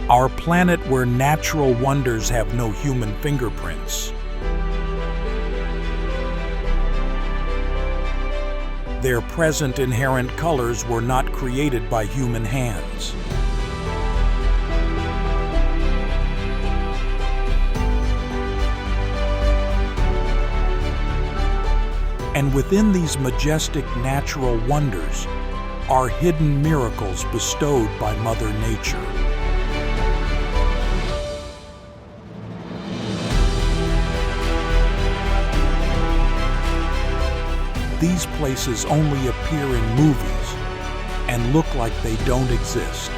Our planet where natural wonders have no human fingerprints. Their present inherent colors were not created by human hands. And within these majestic natural wonders are hidden miracles bestowed by Mother Nature. These places only appear in movies and look like they don't exist.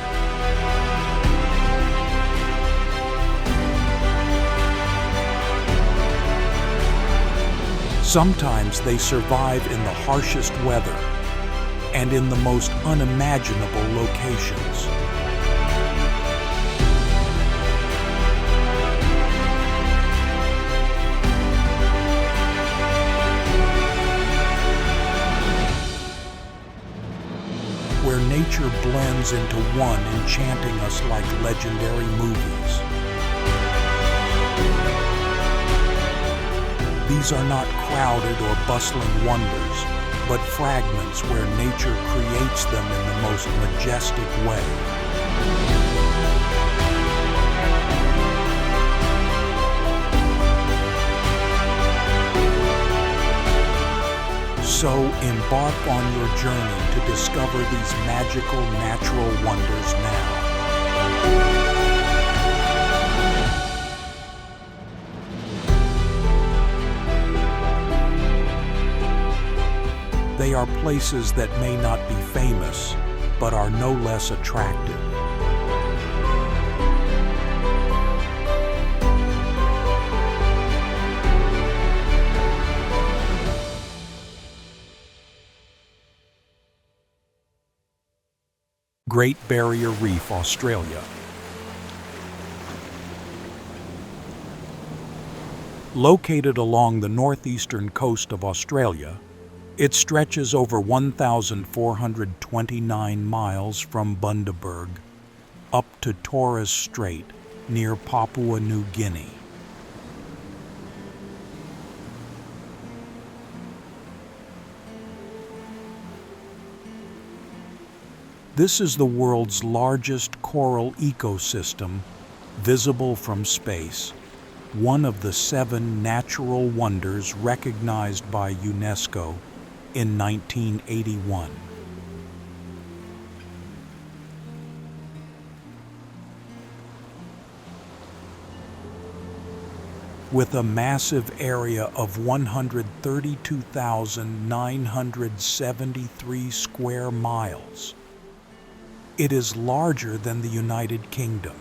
Sometimes they survive in the harshest weather and in the most unimaginable locations. Where nature blends into one, enchanting us like legendary movies. These are not crowded or bustling wonders, but fragments where nature creates them in the most majestic way. So embark on your journey to discover these magical natural wonders now. They are places that may not be famous, but are no less attractive. Great Barrier Reef, Australia. Located along the northeastern coast of Australia, it stretches over 1,429 miles from Bundaberg up to Torres Strait near Papua New Guinea. This is the world's largest coral ecosystem visible from space, one of the 7 natural wonders recognized by UNESCO in 1981. With a massive area of 132,973 square miles, it is larger than the United Kingdom.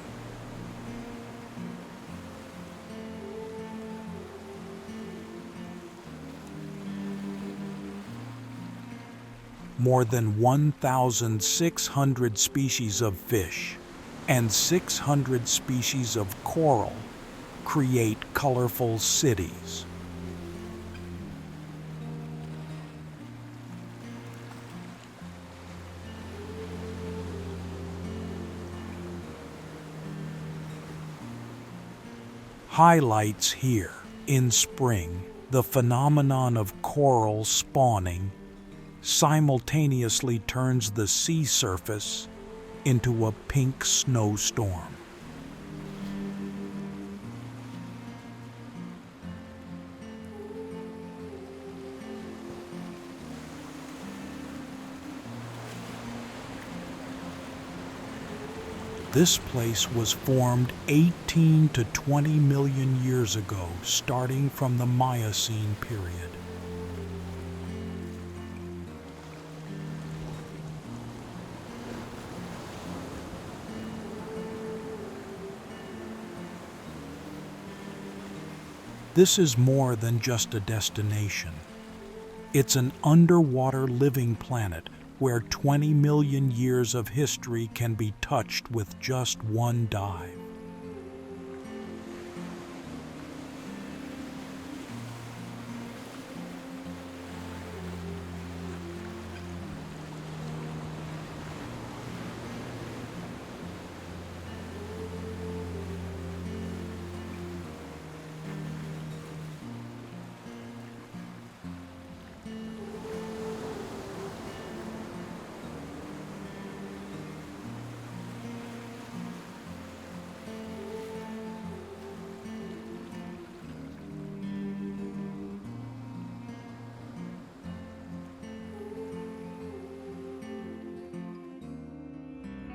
More than 1,600 species of fish and 600 species of coral create colorful cities. Highlights here, in spring, the phenomenon of coral spawning simultaneously turns the sea surface into a pink snowstorm. This place was formed 18 to 20 million years ago, starting from the Miocene period. This is more than just a destination. It's an underwater living planet where 20 million years of history can be touched with just one dive.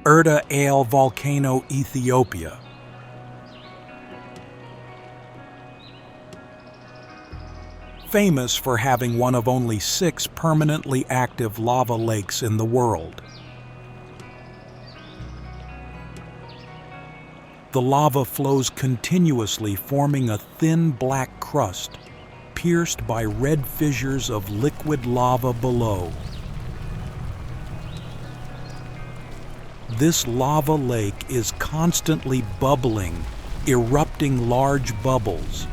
Erta volcano, Ethiopia. Famous for having one of only 6 permanently active lava lakes in the world. The lava flows continuously, forming a thin black crust, pierced by red fissures of liquid lava below. This lava lake is constantly bubbling, erupting large bubbles,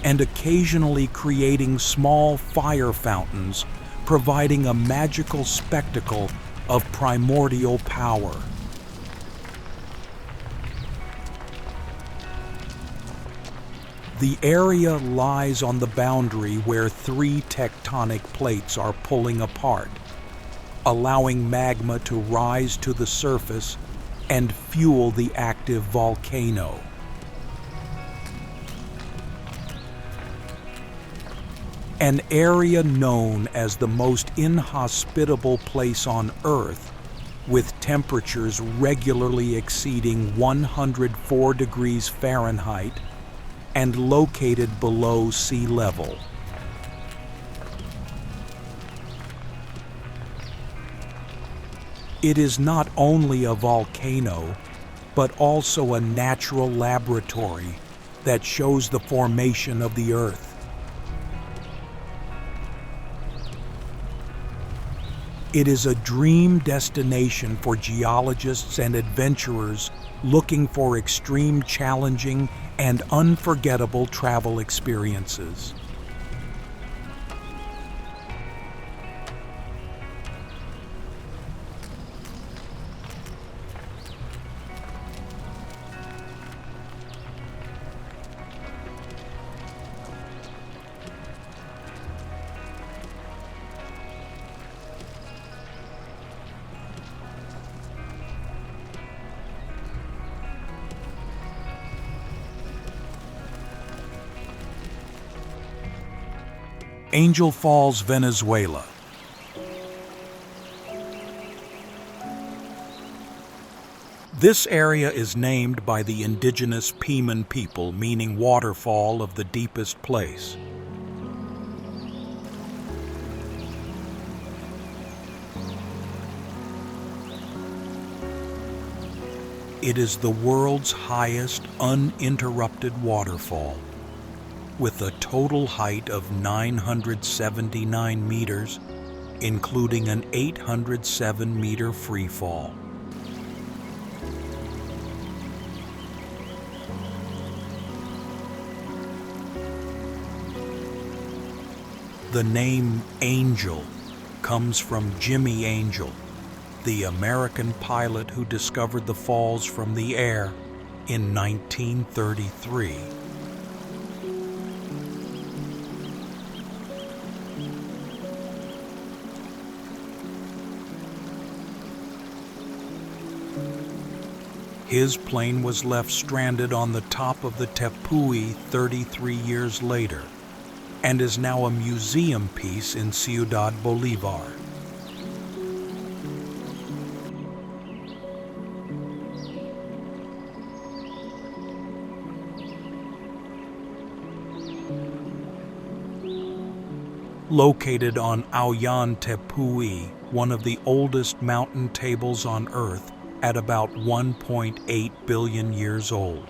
and occasionally creating small fire fountains, providing a magical spectacle of primordial power. The area lies on the boundary where 3 tectonic plates are pulling apart, allowing magma to rise to the surface and fuel the active volcano. An area known as the most inhospitable place on Earth, with temperatures regularly exceeding 104 degrees Fahrenheit and located below sea level. It is not only a volcano, but also a natural laboratory that shows the formation of the Earth. It is a dream destination for geologists and adventurers looking for extreme, challenging, and unforgettable travel experiences. Angel Falls, Venezuela. This area is named by the indigenous Piman people, meaning waterfall of the deepest place. It is the world's highest uninterrupted waterfall, with a total height of 979 meters, including an 807-meter free fall. The name Angel comes from Jimmy Angel, the American pilot who discovered the falls from the air in 1933. His plane was left stranded on the top of the Tepui 33 years later, and is now a museum piece in Ciudad Bolivar. Located on Auyan Tepui, one of the oldest mountain tables on Earth, at about 1.8 billion years old.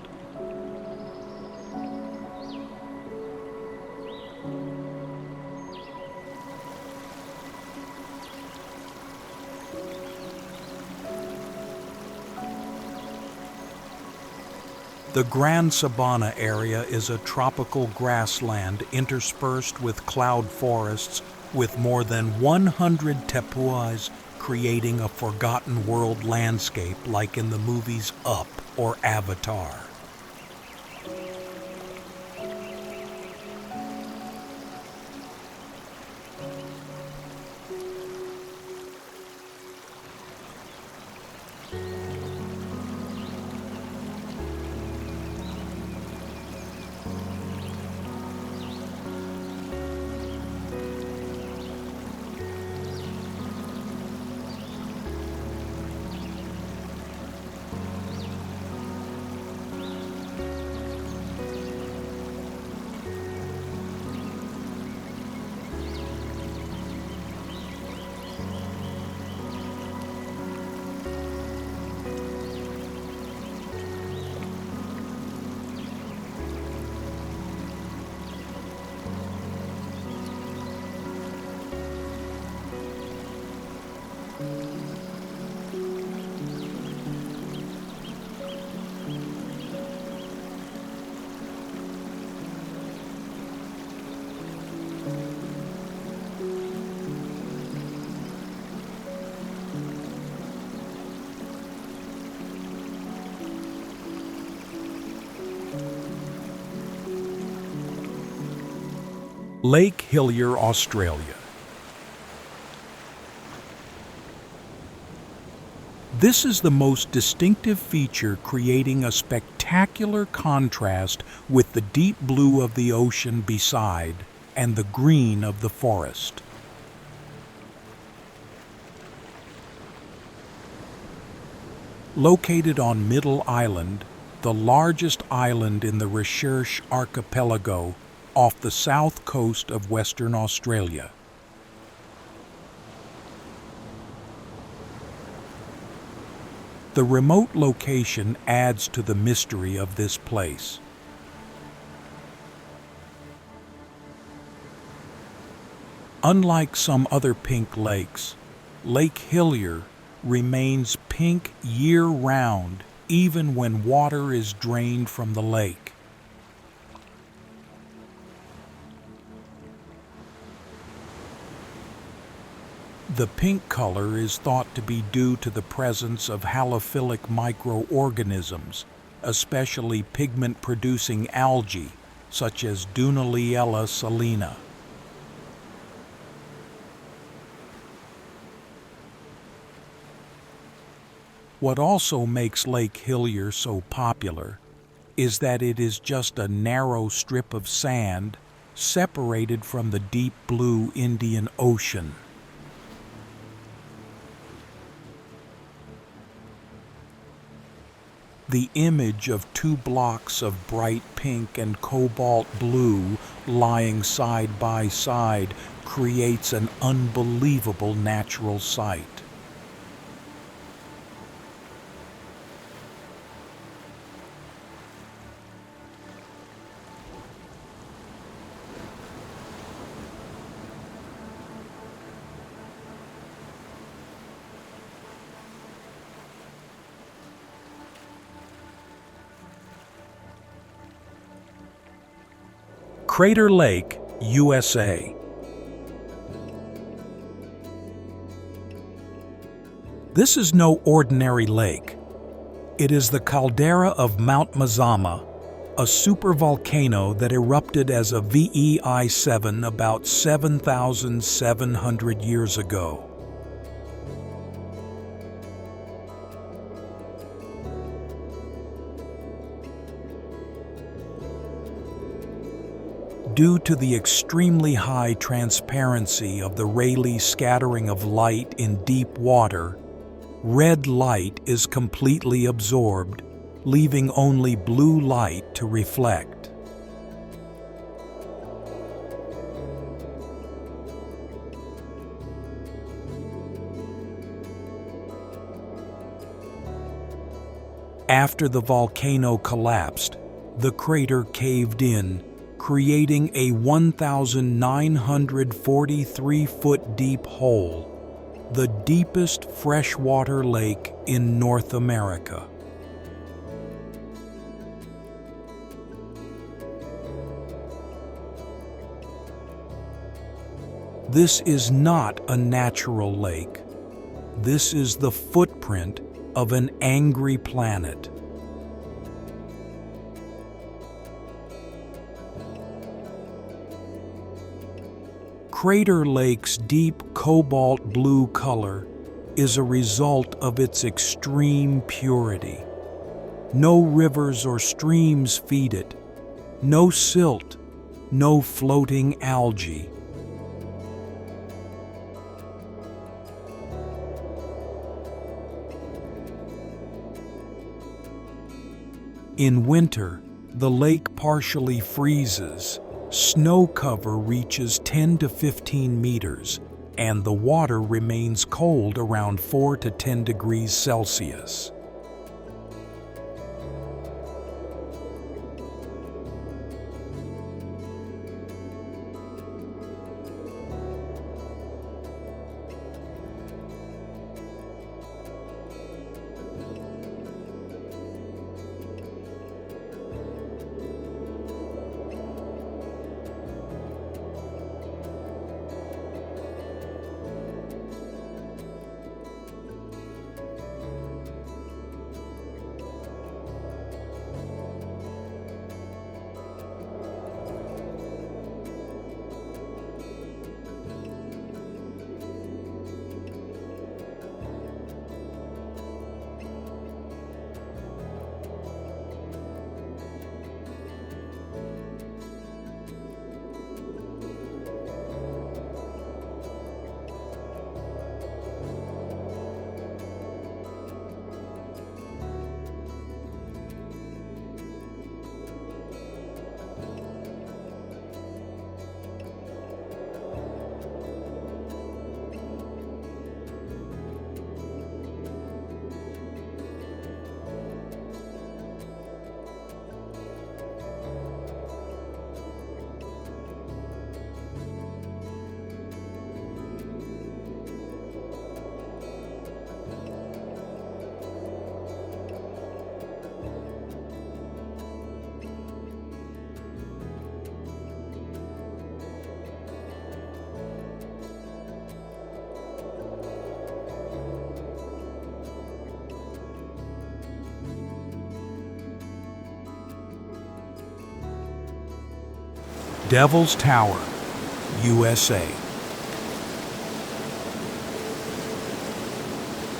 The Gran Sabana area is a tropical grassland interspersed with cloud forests with more than 100 tepuis, creating a forgotten world landscape like in the movies Up or Avatar. Lake Hillier, Australia. This is the most distinctive feature, creating a spectacular contrast with the deep blue of the ocean beside and the green of the forest. Located on Middle Island, the largest island in the Recherche archipelago off the south coast of Western Australia. The remote location adds to the mystery of this place. Unlike some other pink lakes, Lake Hillier remains pink year-round, even when water is drained from the lake. The pink color is thought to be due to the presence of halophilic microorganisms, especially pigment-producing algae, such as Dunaliella salina. What also makes Lake Hillier so popular is that it is just a narrow strip of sand separated from the deep blue Indian Ocean. The image of two blocks of bright pink and cobalt blue lying side by side creates an unbelievable natural sight. Crater Lake, USA. This is no ordinary lake. It is the caldera of Mount Mazama, a supervolcano that erupted as a VEI-7 about 7,700 years ago. Due to the extremely high transparency of the Rayleigh scattering of light in deep water, red light is completely absorbed, leaving only blue light to reflect. After the volcano collapsed, the crater caved in, creating a 1,943-foot deep hole, the deepest freshwater lake in North America. This is not a natural lake. This is the footprint of an angry planet. Crater Lake's deep cobalt blue color is a result of its extreme purity. No rivers or streams feed it, no silt, no floating algae. In winter, the lake partially freezes. Snow cover reaches 10 to 15 meters, and the water remains cold around 4 to 10 degrees Celsius. Devil's Tower, USA.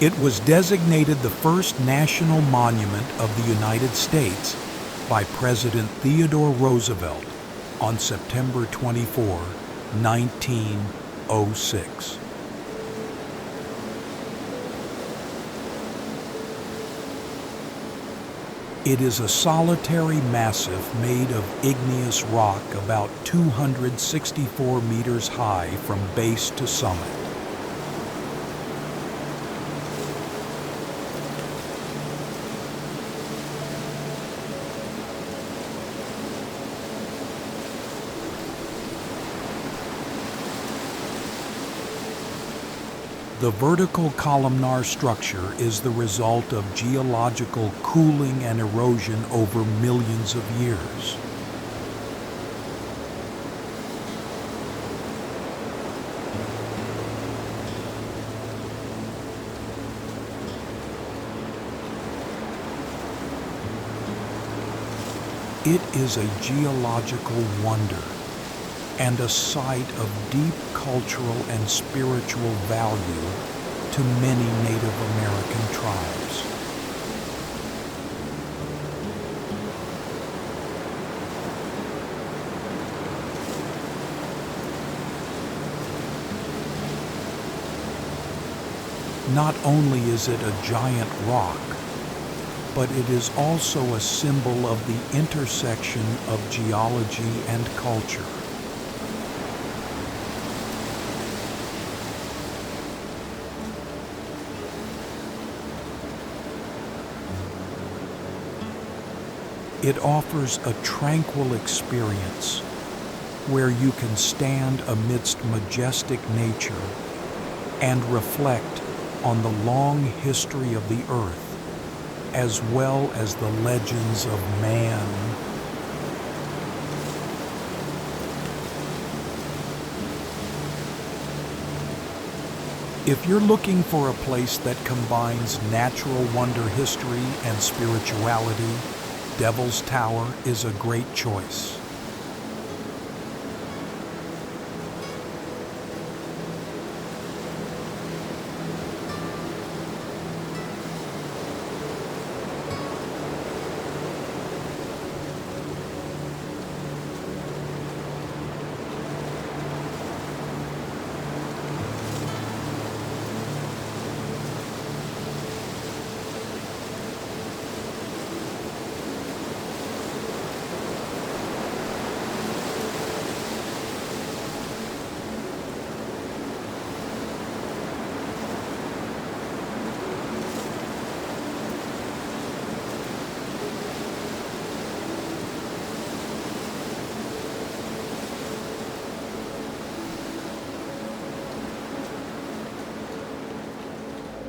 It was designated the first national monument of the United States by President Theodore Roosevelt on September 24, 1906. It is a solitary massif made of igneous rock about 264 meters high from base to summit. The vertical columnar structure is the result of geological cooling and erosion over millions of years. It is a geological wonder and a site of deep cultural and spiritual value to many Native American tribes. Not only is it a giant rock, but it is also a symbol of the intersection of geology and culture. It offers a tranquil experience where you can stand amidst majestic nature and reflect on the long history of the earth, as well as the legends of man. If you're looking for a place that combines natural wonder history and spirituality, Devil's Tower is a great choice.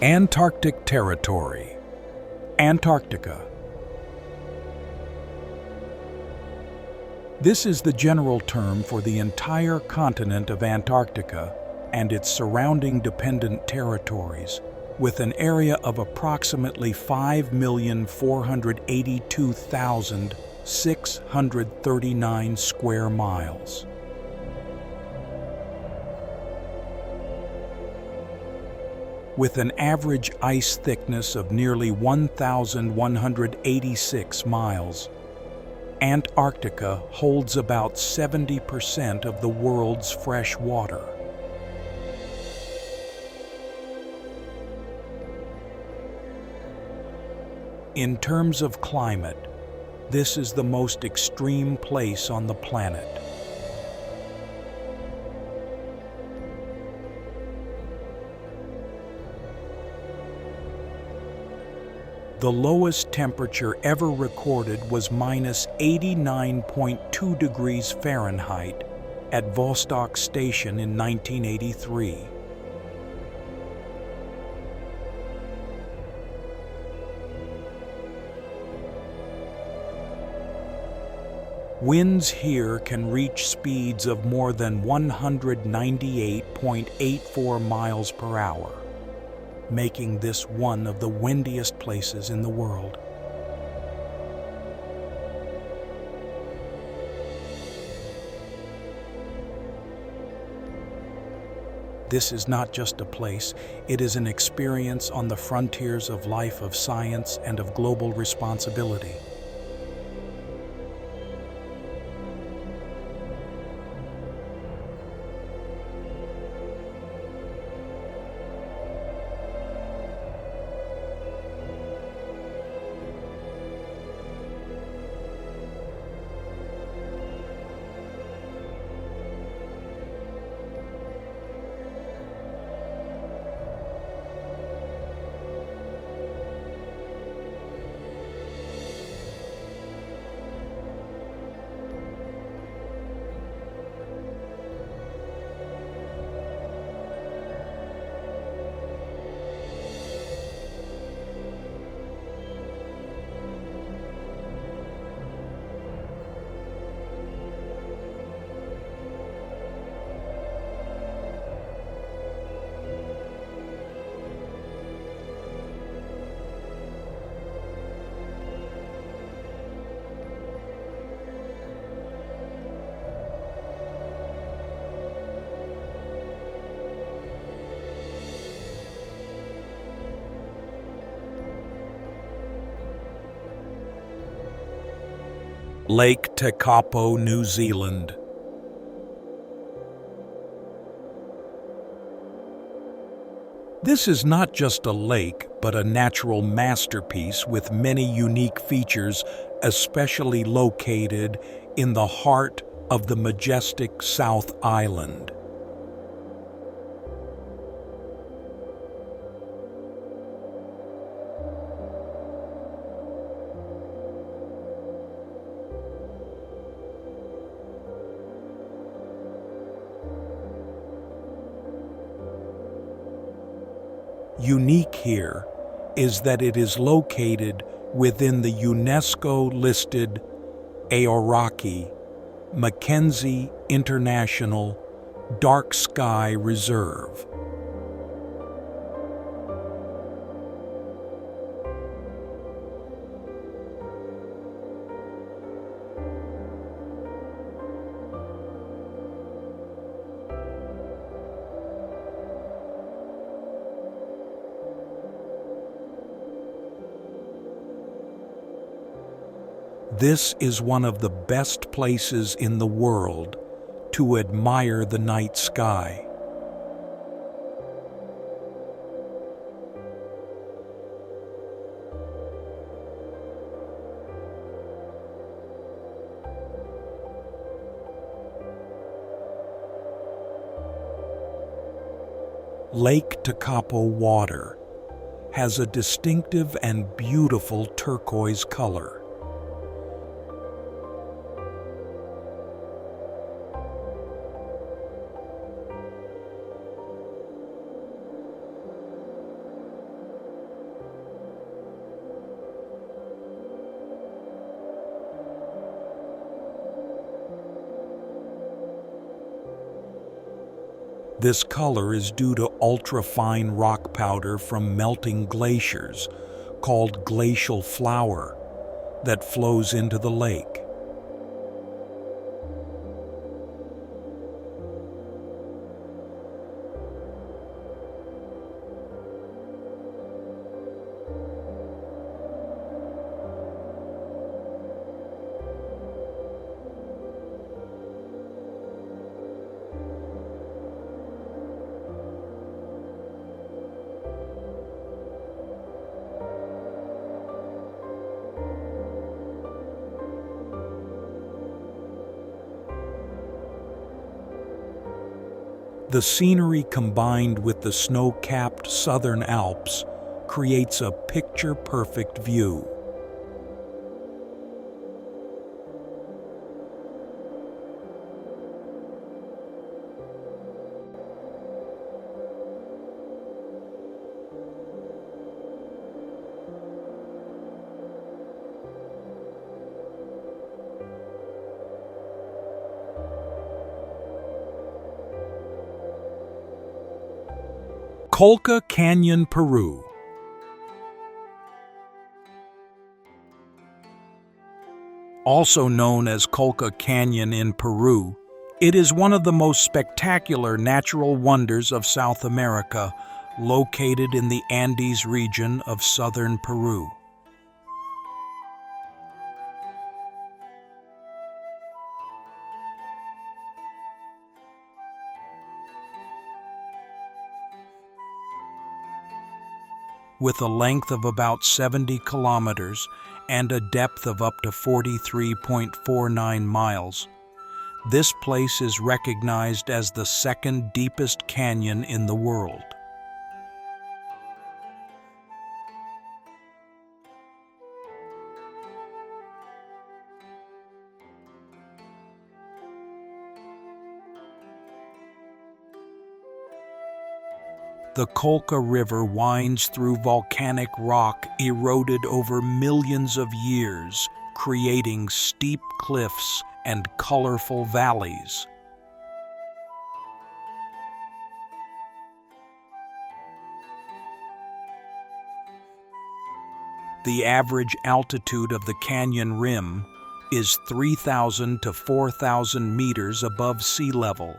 Antarctic Territory, Antarctica. This is the general term for the entire continent of Antarctica and its surrounding dependent territories, with an area of approximately 5,482,639 square miles. With an average ice thickness of nearly 1,186 miles, Antarctica holds about 70% of the world's fresh water. In terms of climate, this is the most extreme place on the planet. The lowest temperature ever recorded was minus 89.2 degrees Fahrenheit at Vostok Station in 1983. Winds here can reach speeds of more than 198.84 miles per hour, making this one of the windiest places in the world. This is not just a place, it is an experience on the frontiers of life, of science, and of global responsibility. Lake Tekapo, New Zealand. This is not just a lake, but a natural masterpiece with many unique features, especially located in the heart of the majestic South Island. Unique here is that it is located within the UNESCO-listed Aoraki Mackenzie International Dark Sky Reserve. This is one of the best places in the world to admire the night sky. Lake Tekapo water has a distinctive and beautiful turquoise color. This color is due to ultra-fine rock powder from melting glaciers, called glacial flour, that flows into the lake. The scenery combined with the snow-capped southern Alps creates a picture-perfect view. Colca Canyon, Peru. Also known as Colca Canyon in Peru, It is one of the most spectacular natural wonders of South America, located in the Andes region of southern Peru. With a length of about 70 kilometers and a depth of up to 43.49 miles, this place is recognized as the second deepest canyon in the world. The Colca River winds through volcanic rock eroded over millions of years, creating steep cliffs and colorful valleys. The average altitude of the canyon rim is 3,000 to 4,000 meters above sea level.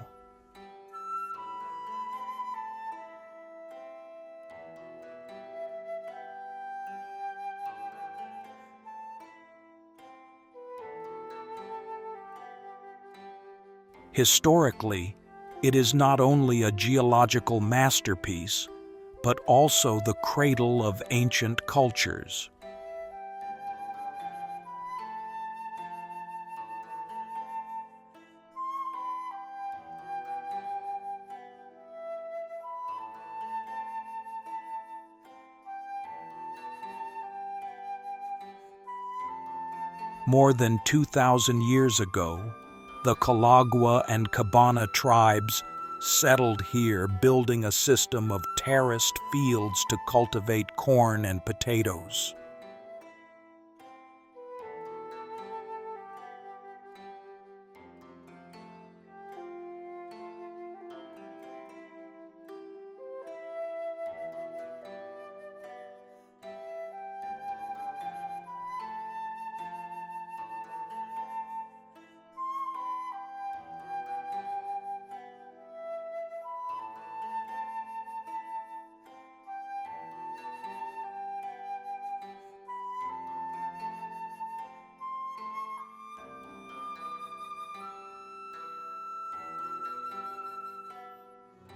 Historically, it is not only a geological masterpiece, but also the cradle of ancient cultures. More than 2,000 years ago, the Calagua and Cabana tribes settled here, building a system of terraced fields to cultivate corn and potatoes.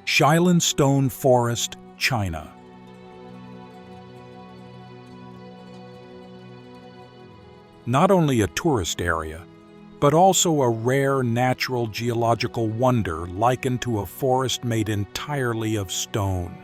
Shilin Stone Forest, China. Not only a tourist area, but also a rare natural geological wonder likened to a forest made entirely of stone.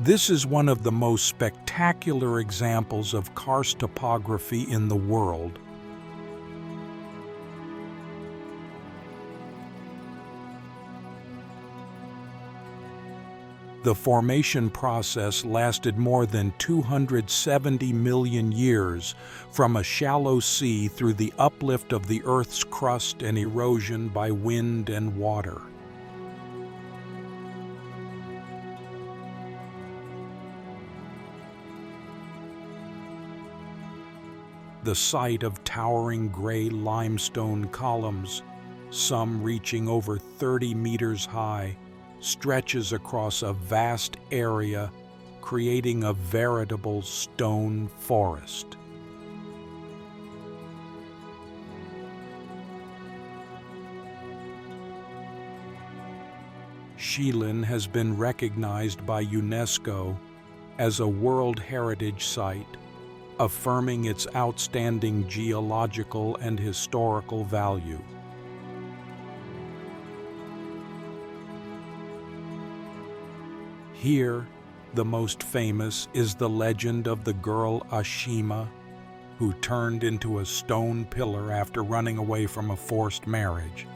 This is one of the most spectacular examples of karst topography in the world. The formation process lasted more than 270 million years, from a shallow sea through the uplift of the Earth's crust and erosion by wind and water. The site of towering gray limestone columns, some reaching over 30 meters high, stretches across a vast area, creating a veritable stone forest. Shilin has been recognized by UNESCO as a World Heritage Site, affirming its outstanding geological and historical value. Here, the most famous is the legend of the girl Ashima, who turned into a stone pillar after running away from a forced marriage.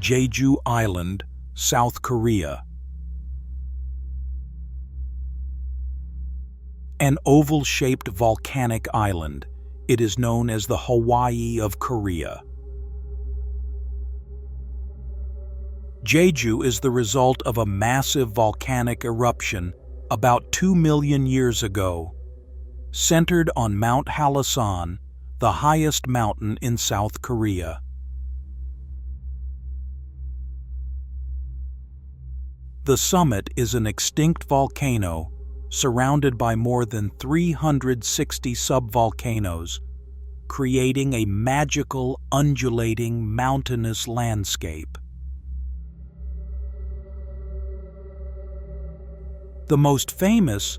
Jeju Island, South Korea. An oval-shaped volcanic island, it is known as the Hawaii of Korea. Jeju is the result of a massive volcanic eruption about 2 million years ago, centered on Mount Hallasan, the highest mountain in South Korea. The summit is an extinct volcano surrounded by more than 360 subvolcanoes, creating a magical, undulating, mountainous landscape. The most famous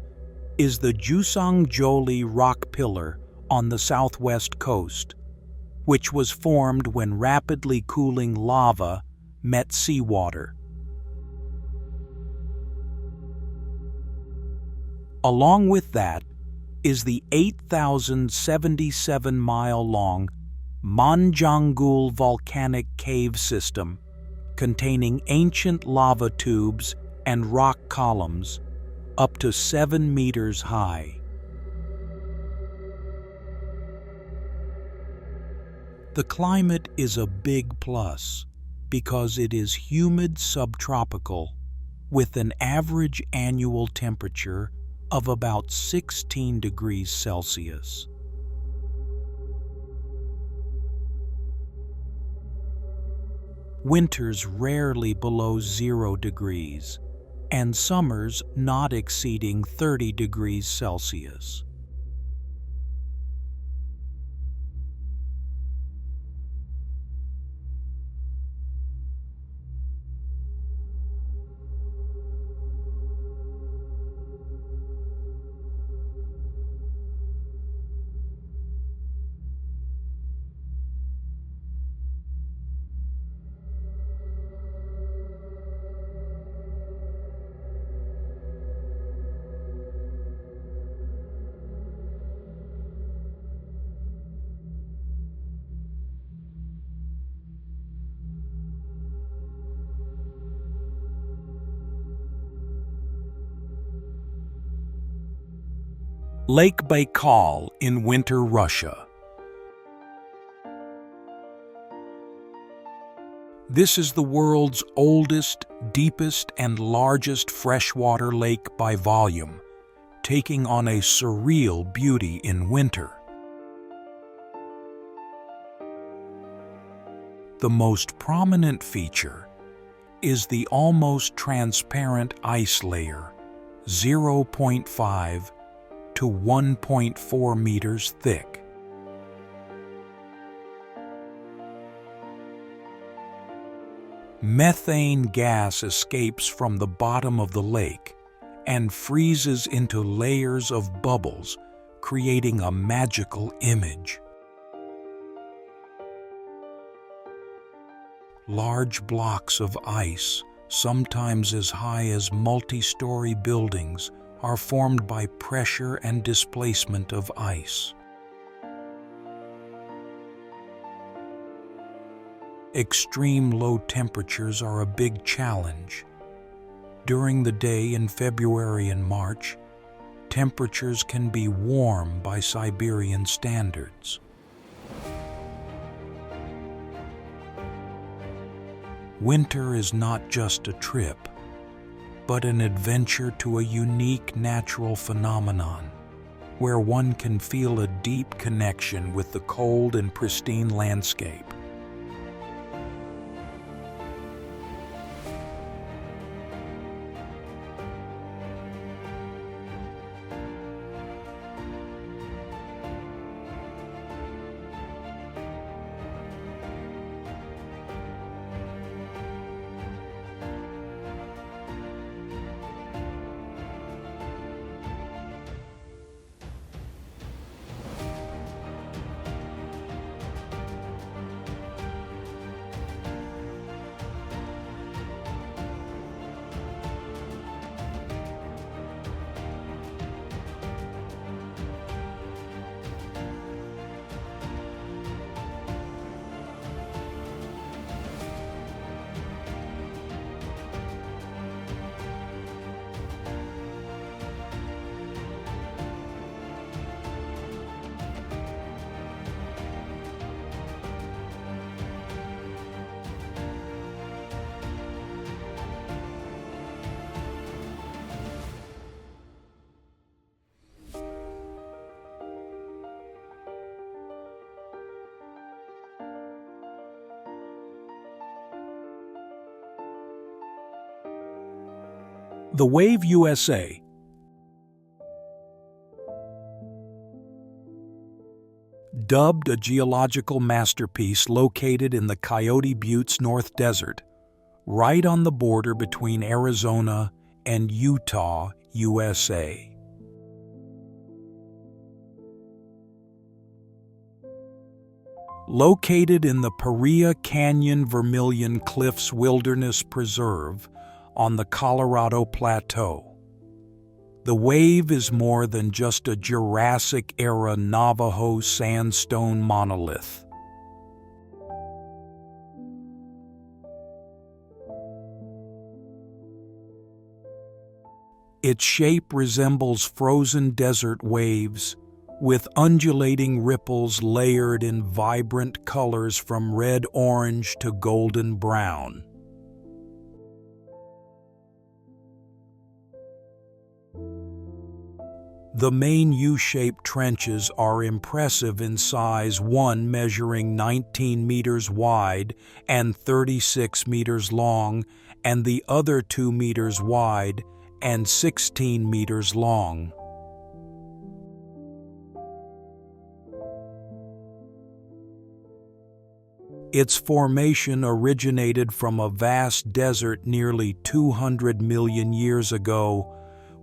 is the Jusang-Joli rock pillar on the southwest coast, which was formed when rapidly cooling lava met seawater. Along with that is the 8,077-mile-long Manjangul volcanic cave system, containing ancient lava tubes and rock columns up to 7 meters high. The climate is a big plus because it is humid subtropical with an average annual temperature of about 16 degrees Celsius. Winters rarely below 0 degrees, and summers not exceeding 30 degrees Celsius. Lake Baikal in winter Russia. This is the world's oldest, deepest, and largest freshwater lake by volume, taking on a surreal beauty in winter. The most prominent feature is the almost transparent ice layer, 0.5 to 1.4 meters thick. Methane gas escapes from the bottom of the lake and freezes into layers of bubbles, creating a magical image. Large blocks of ice, sometimes as high as multi-story buildings, are formed by pressure and displacement of ice. Extreme low temperatures are a big challenge. During the day in February and March, temperatures can be warm by Siberian standards. Winter is not just a trip, but an adventure to a unique natural phenomenon, where one can feel a deep connection with the cold and pristine landscape. The Wave USA. Dubbed a geological masterpiece located in the Coyote Butte's North Desert, right on the border between Arizona and Utah, USA. Located in the Paria Canyon Vermilion Cliffs Wilderness Preserve on the Colorado Plateau, the Wave is more than just a Jurassic-era Navajo sandstone monolith. Its shape resembles frozen desert waves, with undulating ripples layered in vibrant colors from red-orange to golden brown. The main U-shaped trenches are impressive in size, one measuring 19 meters wide and 36 meters long, and the other 2 meters wide and 16 meters long. Its formation originated from a vast desert nearly 200 million years ago,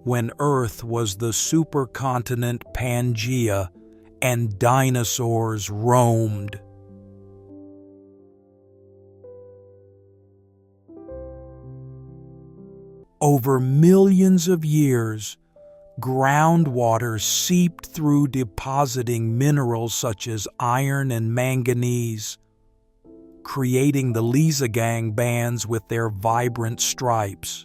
when Earth was the supercontinent Pangaea and dinosaurs roamed. Over millions of years, groundwater seeped through, depositing minerals such as iron and manganese, creating the Lisagang bands with their vibrant stripes.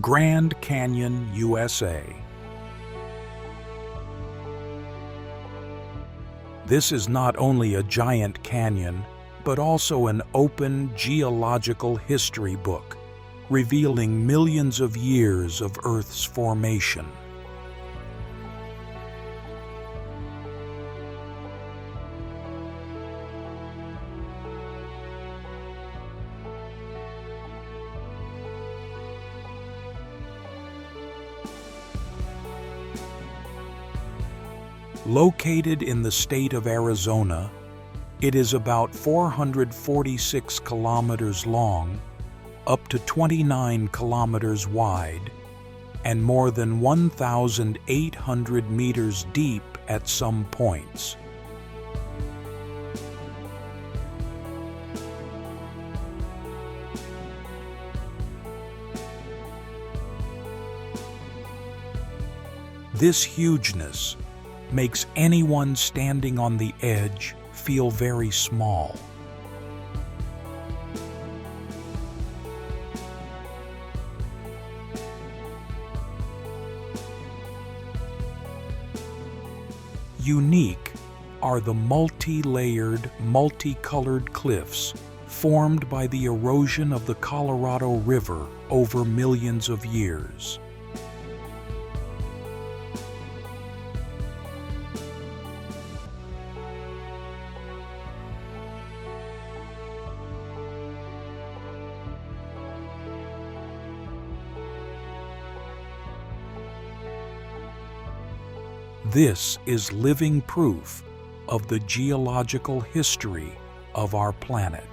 Grand Canyon, USA. This is not only a giant canyon, but also an open geological history book, revealing millions of years of Earth's formation. Located in the state of Arizona, it is about 446 kilometers long, up to 29 kilometers wide, and more than 1,800 meters deep at some points. This hugeness makes anyone standing on the edge feel very small. Unique are the multi-layered, multicolored cliffs formed by the erosion of the Colorado River over millions of years. This is living proof of the geological history of our planet.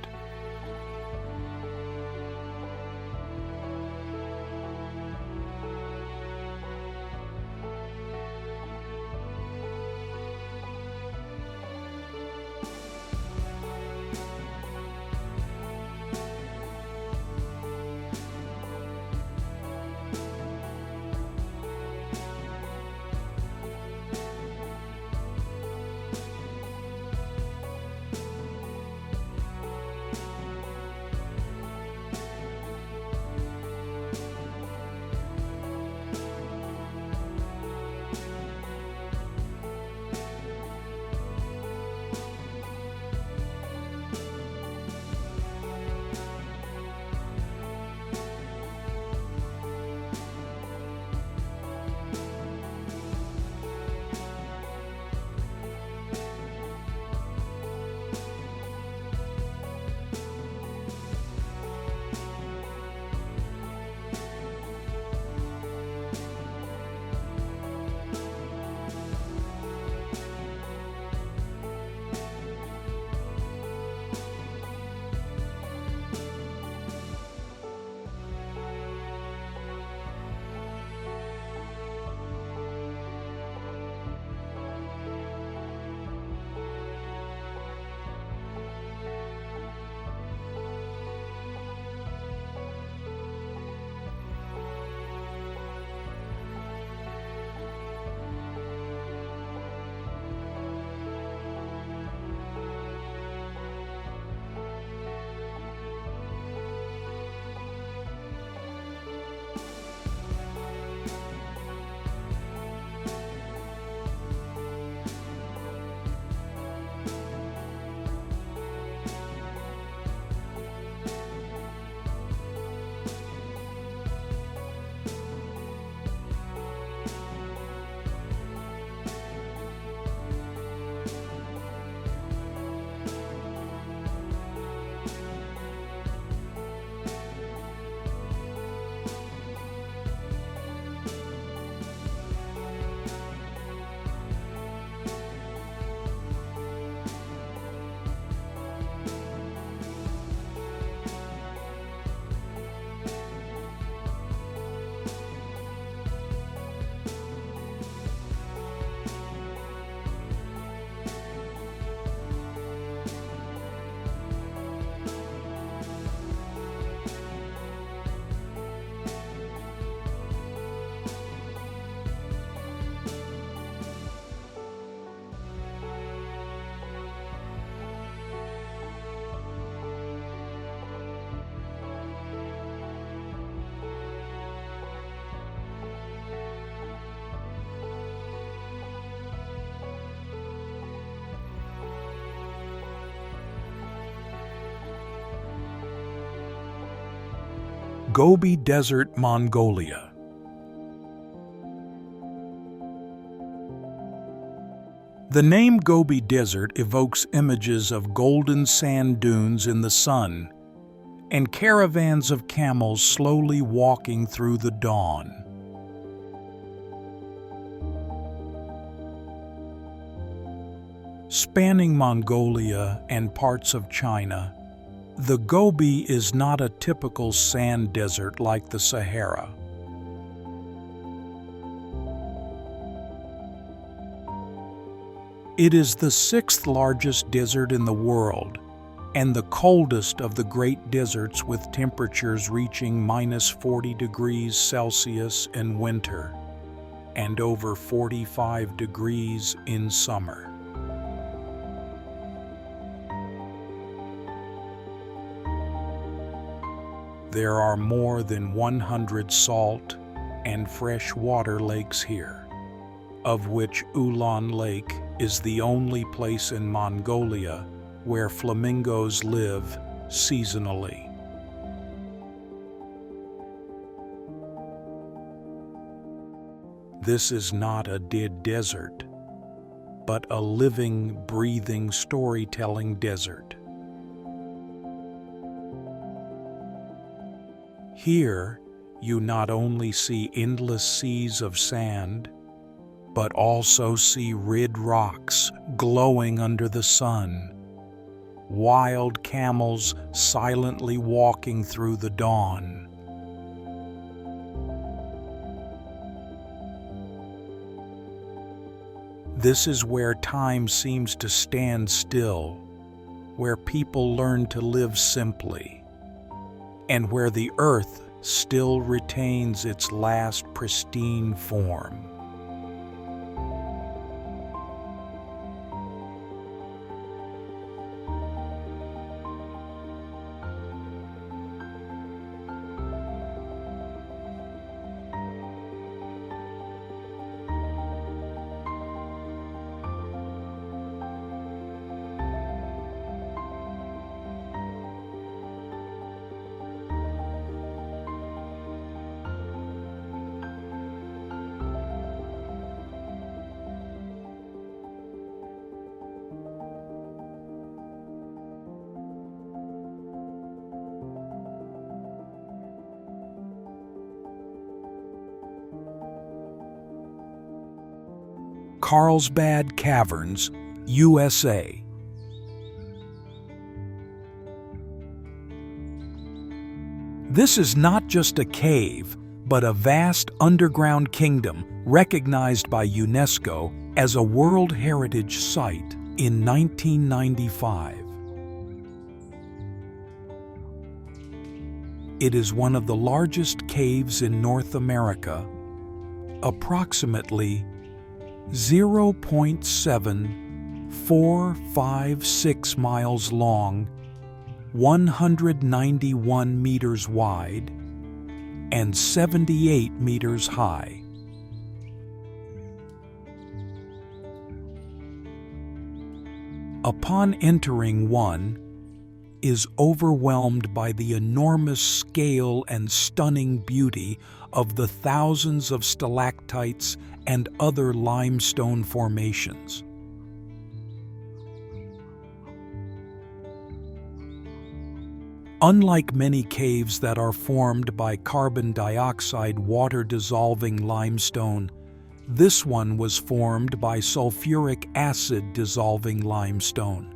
Gobi Desert, Mongolia. The name Gobi Desert evokes images of golden sand dunes in the sun and caravans of camels slowly walking through the dawn. Spanning Mongolia and parts of China, the Gobi is not a typical sand desert like the Sahara. It is the sixth largest desert in the world and the coldest of the great deserts, with temperatures reaching -40 degrees Celsius in winter and over 45 degrees in summer. There are more than 100 salt and freshwater lakes here, of which Ulan Lake is the only place in Mongolia where flamingos live seasonally. This is not a dead desert, but a living, breathing, storytelling desert. Here, you not only see endless seas of sand, but also see red rocks glowing under the sun, wild camels silently walking through the dawn. This is where time seems to stand still, where people learn to live simply, and where the earth still retains its last pristine form. Carlsbad Caverns, USA. This is not just a cave, but a vast underground kingdom recognized by UNESCO as a World Heritage Site in 1995. It is one of the largest caves in North America, approximately 0.7456 miles long, 191 meters wide, and 78 meters high. Upon entering, one is overwhelmed by the enormous scale and stunning beauty of the thousands of stalactites and other limestone formations. Unlike many caves that are formed by carbon dioxide water-dissolving limestone, this one was formed by sulfuric acid-dissolving limestone.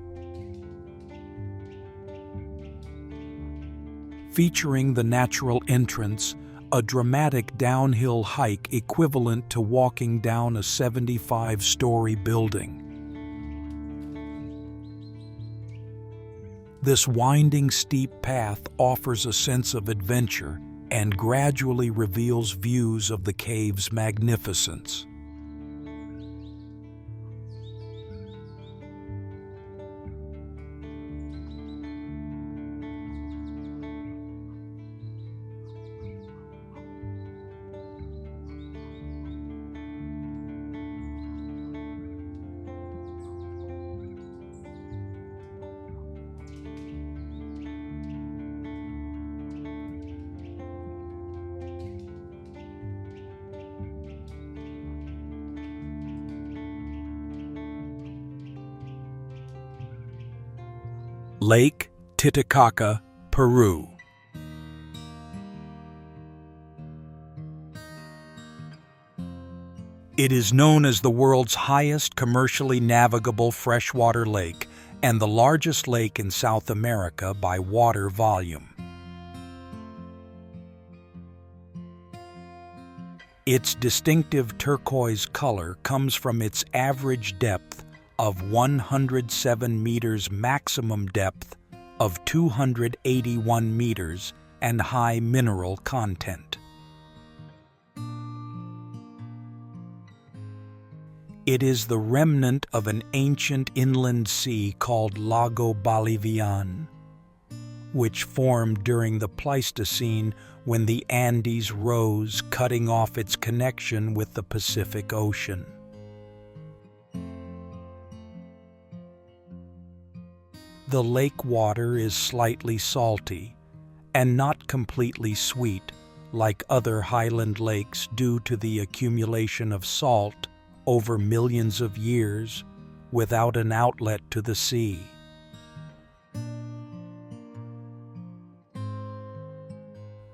Featuring the natural entrance, a dramatic downhill hike equivalent to walking down a 75-story building. This winding, steep path offers a sense of adventure and gradually reveals views of the cave's magnificence. Lake Titicaca, Peru. It is known as the world's highest commercially navigable freshwater lake and the largest lake in South America by water volume. Its distinctive turquoise color comes from its average depth of 107 meters, maximum depth of 281 meters, and high mineral content. It is the remnant of an ancient inland sea called Lago Bolivian, which formed during the Pleistocene when the Andes rose, cutting off its connection with the Pacific Ocean. The lake water is slightly salty and not completely sweet like other highland lakes due to the accumulation of salt over millions of years without an outlet to the sea.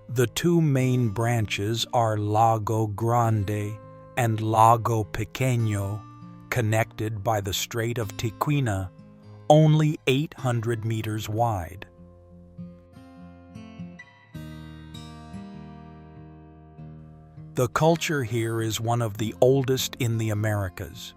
The two main branches are Lago Grande and Lago Pequeño, connected by the Strait of Tiquina, only 800 meters wide. The culture here is one of the oldest in the Americas.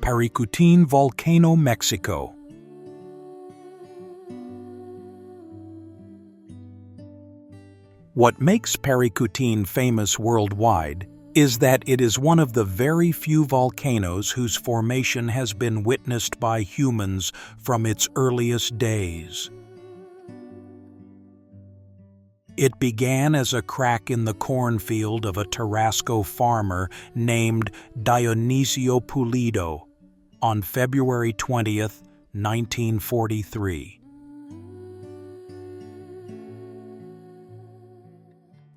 Paricutín Volcano, Mexico. What makes Paricutín famous worldwide is that it is one of the very few volcanoes whose formation has been witnessed by humans from its earliest days. It began as a crack in the cornfield of a Tarasco farmer named Dionisio Pulido on February 20th, 1943.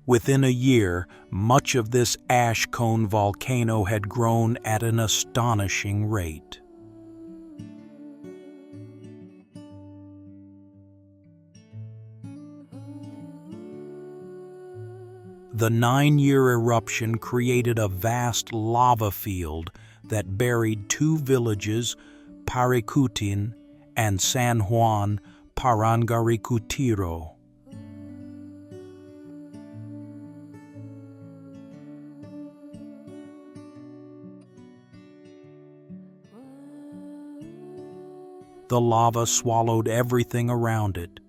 Within a year, much of this ash cone volcano had grown at an astonishing rate. The 9-year eruption created a vast lava field that buried two villages, Paricutín and San Juan Parangaricutiro. The lava swallowed everything around it,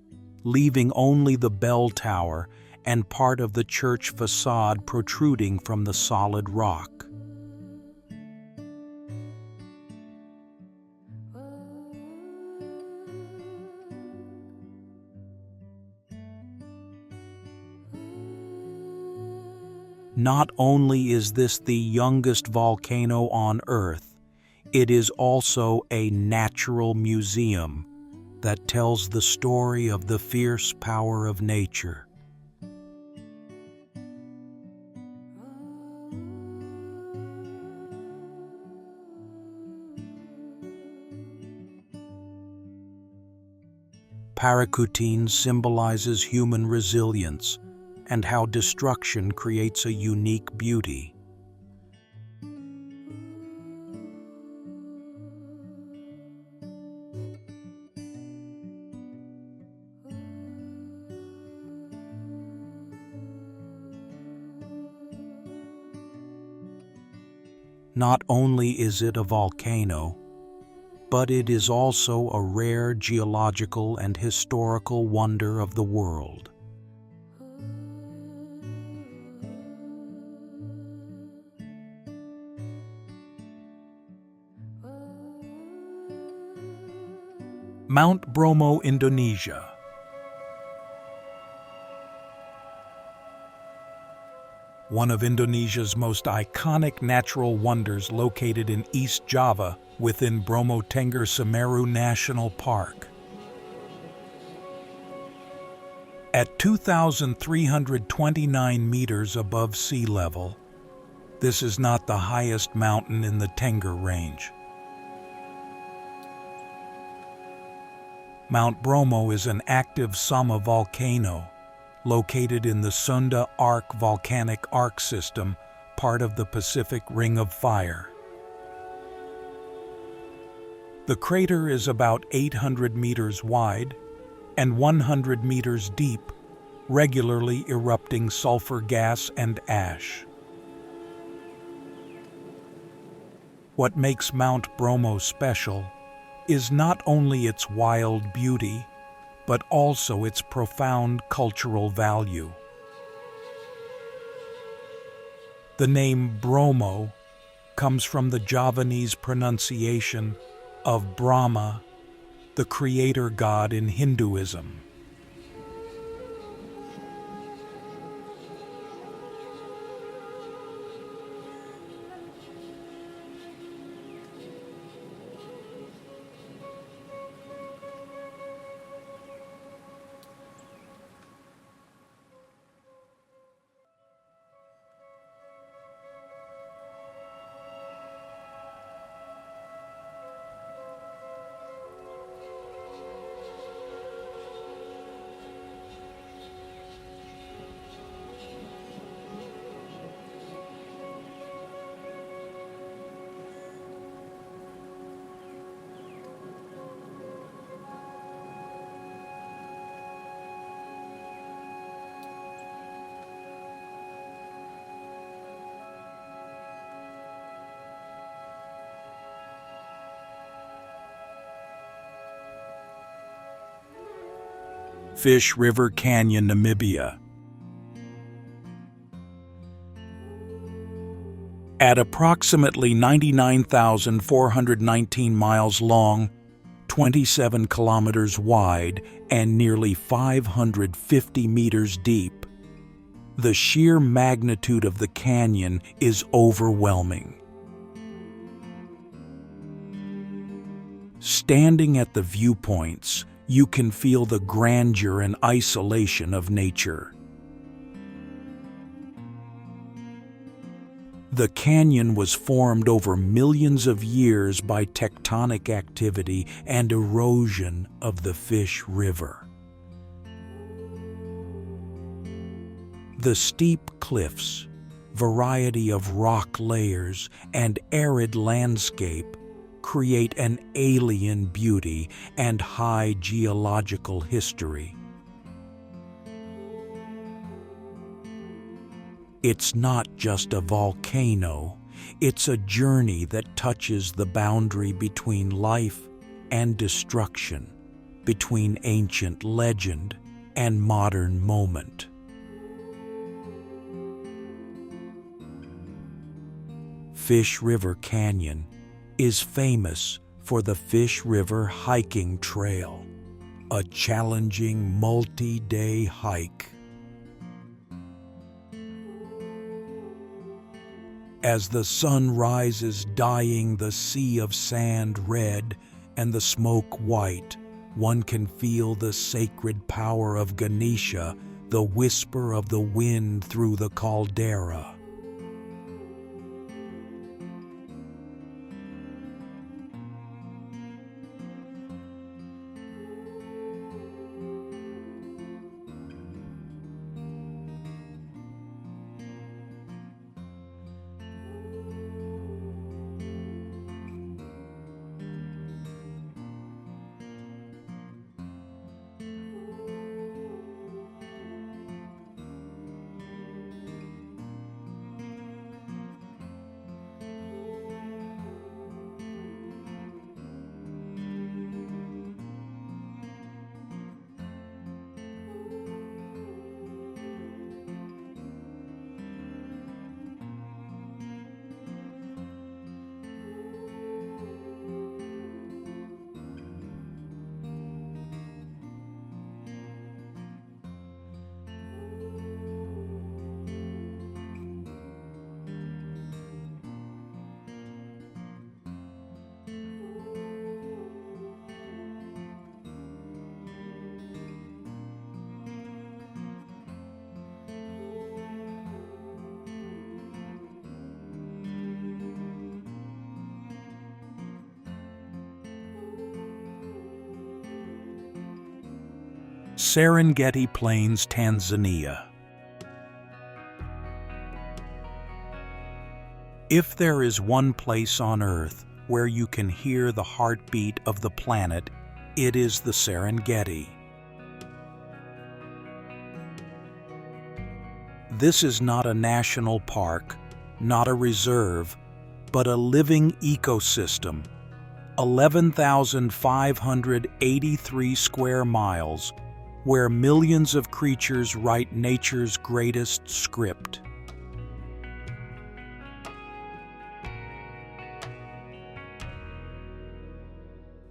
leaving only the bell tower and part of the church facade protruding from the solid rock. Not only is this the youngest volcano on Earth, it is also a natural museum that tells the story of the fierce power of nature. Paricutín symbolizes human resilience and how destruction creates a unique beauty. Not only is it a volcano, but it is also a rare geological and historical wonder of the world. Mount Bromo, Indonesia. One of Indonesia's most iconic natural wonders, located in East Java within Bromo Tengger Semeru National Park. At 2,329 meters above sea level, this is not the highest mountain in the Tengger Range. Mount Bromo is an active Sama volcano located in the Sunda Arc volcanic arc system, part of the Pacific Ring of Fire. The crater is about 800 meters wide and 100 meters deep, regularly erupting sulfur gas and ash. What makes Mount Bromo special is not only its wild beauty, but also its profound cultural value. The name Bromo comes from the Javanese pronunciation of Brahma, the creator god in Hinduism. Fish River Canyon, Namibia. At approximately 99,419 miles long, 27 kilometers wide, and nearly 550 meters deep, the sheer magnitude of the canyon is overwhelming. Standing at the viewpoints, you can feel the grandeur and isolation of nature. The canyon was formed over millions of years by tectonic activity and erosion of the Fish River. The steep cliffs, variety of rock layers, and arid landscape create an alien beauty and high geological history. It's not just a volcano, it's a journey that touches the boundary between life and destruction, between ancient legend and modern moment. Fish River Canyon is famous for the Fish River Hiking Trail, a challenging multi-day hike. As the sun rises, dyeing the sea of sand red and the smoke white, one can feel the sacred power of Ganesha, the whisper of the wind through the caldera. Serengeti Plains, Tanzania. If there is one place on Earth where you can hear the heartbeat of the planet, it is the Serengeti. This is not a national park, not a reserve, but a living ecosystem. 11,583 square miles, where millions of creatures write nature's greatest script.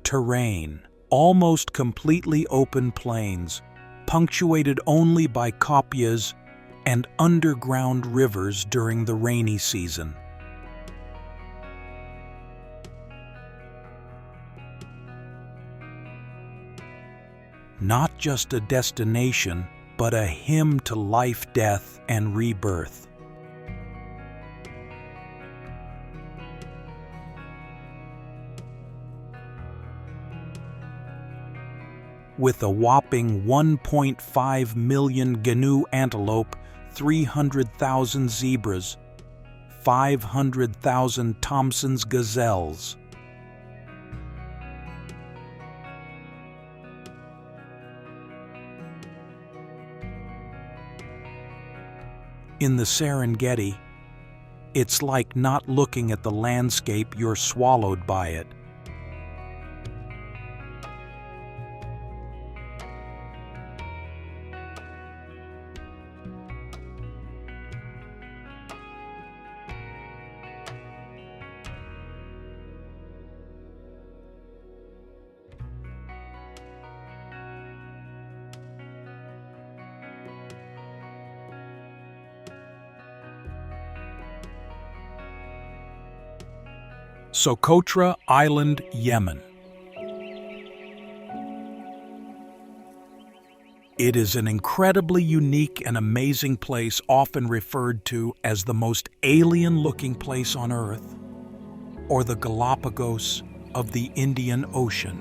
Terrain: almost completely open plains, punctuated only by kopias and underground rivers during the rainy season. Not just a destination, but a hymn to life, death, and rebirth. With a whopping 1.5 million gnu antelope, 300,000 zebras, 500,000 Thompson's gazelles. In the Serengeti, it's like not looking at the landscape, you're swallowed by it. Socotra Island, Yemen. It is an incredibly unique and amazing place, often referred to as the most alien-looking place on Earth, or the Galapagos of the Indian Ocean.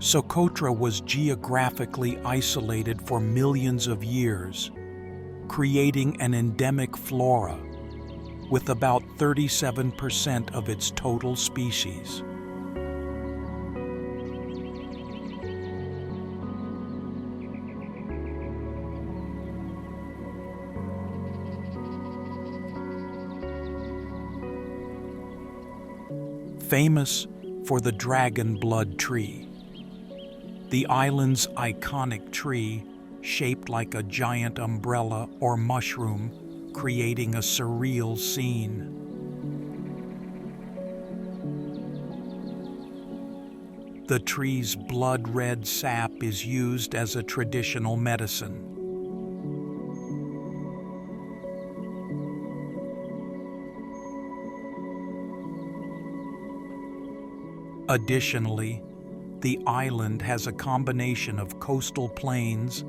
Socotra was geographically isolated for millions of years, creating an endemic flora with about 37% of its total species. Famous for the dragon blood tree, the island's iconic tree, shaped like a giant umbrella or mushroom, creating a surreal scene. The tree's blood-red sap is used as a traditional medicine. Additionally, the island has a combination of coastal plains,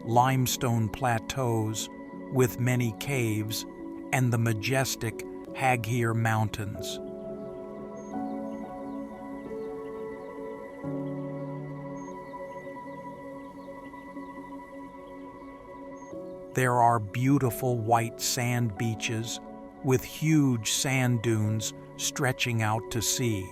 limestone plateaus with many caves, and the majestic Hillier Mountains. There are beautiful white sand beaches with huge sand dunes stretching out to sea.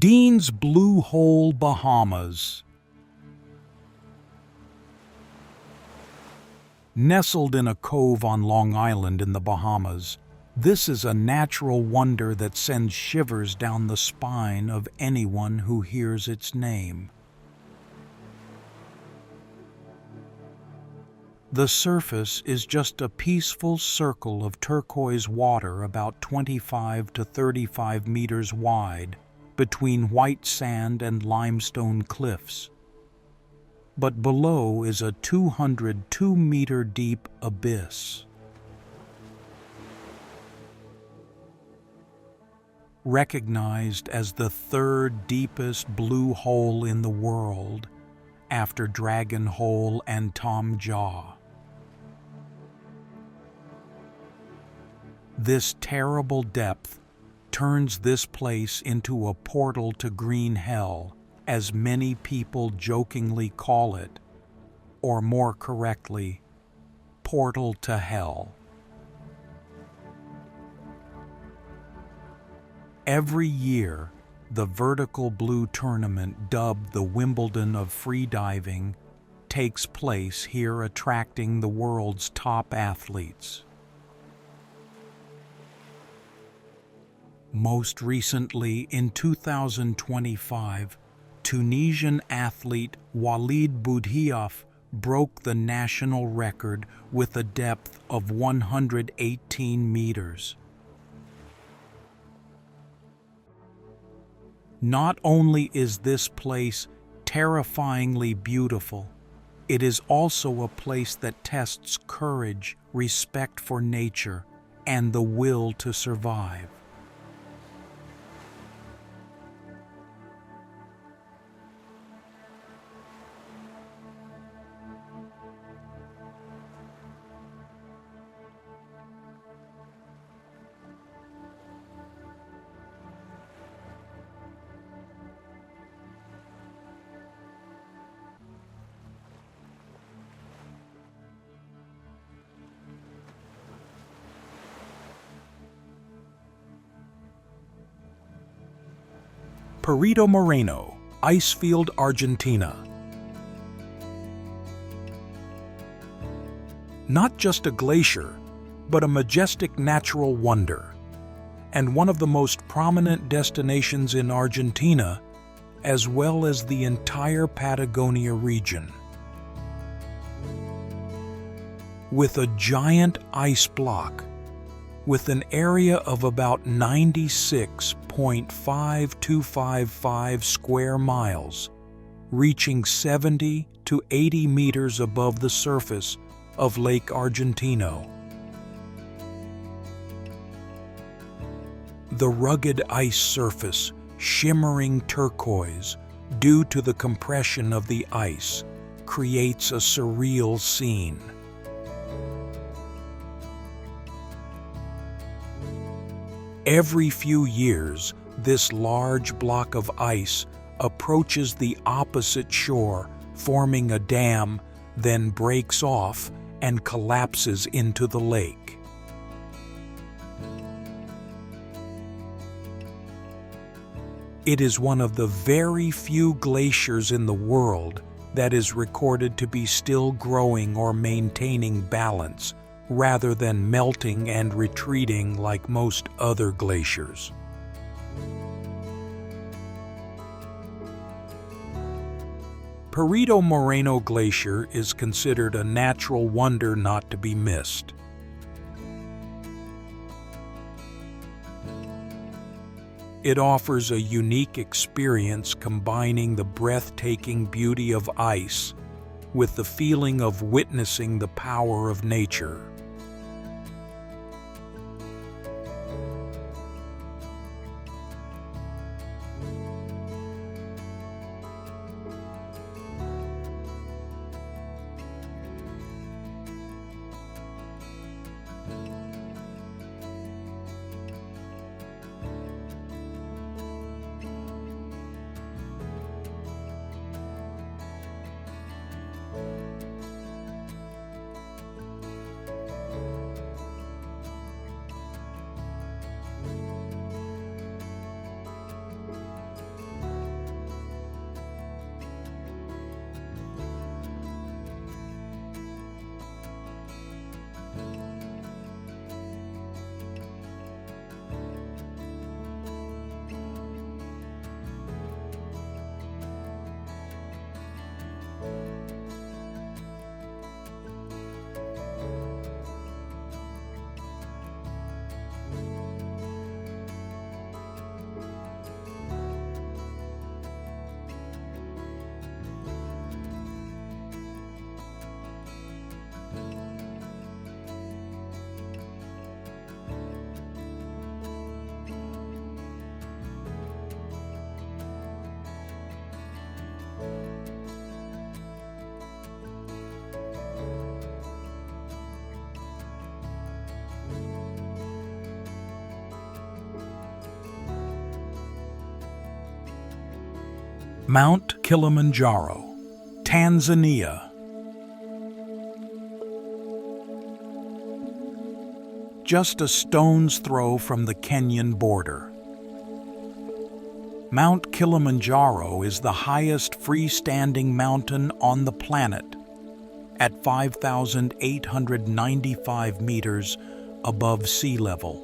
Dean's Blue Hole, Bahamas. Nestled in a cove on Long Island in the Bahamas, this is a natural wonder that sends shivers down the spine of anyone who hears its name. The surface is just a peaceful circle of turquoise water about 25 to 35 meters wide between white sand and limestone cliffs. But below is a 202-meter-deep abyss. Recognized as the third deepest blue hole in the world, after Dragon Hole and Tom Jaw. This terrible depth turns this place into a portal to green hell, as many people jokingly call it, or more correctly, portal to hell. Every year, the Vertical Blue Tournament, dubbed the Wimbledon of freediving, takes place here, attracting the world's top athletes. Most recently, in 2025, Tunisian athlete Walid Boudhiouf broke the national record with a depth of 118 meters. Not only is this place terrifyingly beautiful, it is also a place that tests courage, respect for nature, and the will to survive. Perito Moreno, Icefield, Argentina. Not just a glacier, but a majestic natural wonder, and one of the most prominent destinations in Argentina, as well as the entire Patagonia region. With a giant ice block, with an area of about 96.5255 square miles, reaching 70 to 80 meters above the surface of Lake Argentino. The rugged ice surface, shimmering turquoise due to the compression of the ice, creates a surreal scene. Every few years, this large block of ice approaches the opposite shore, forming a dam, then breaks off and collapses into the lake. It is one of the very few glaciers in the world that is recorded to be still growing or maintaining balance, rather than melting and retreating like most other glaciers. Perito Moreno Glacier is considered a natural wonder not to be missed. It offers a unique experience combining the breathtaking beauty of ice with the feeling of witnessing the power of nature. Mount Kilimanjaro, Tanzania. Just a stone's throw from the Kenyan border. Mount Kilimanjaro is the highest freestanding mountain on the planet at 5,895 meters above sea level.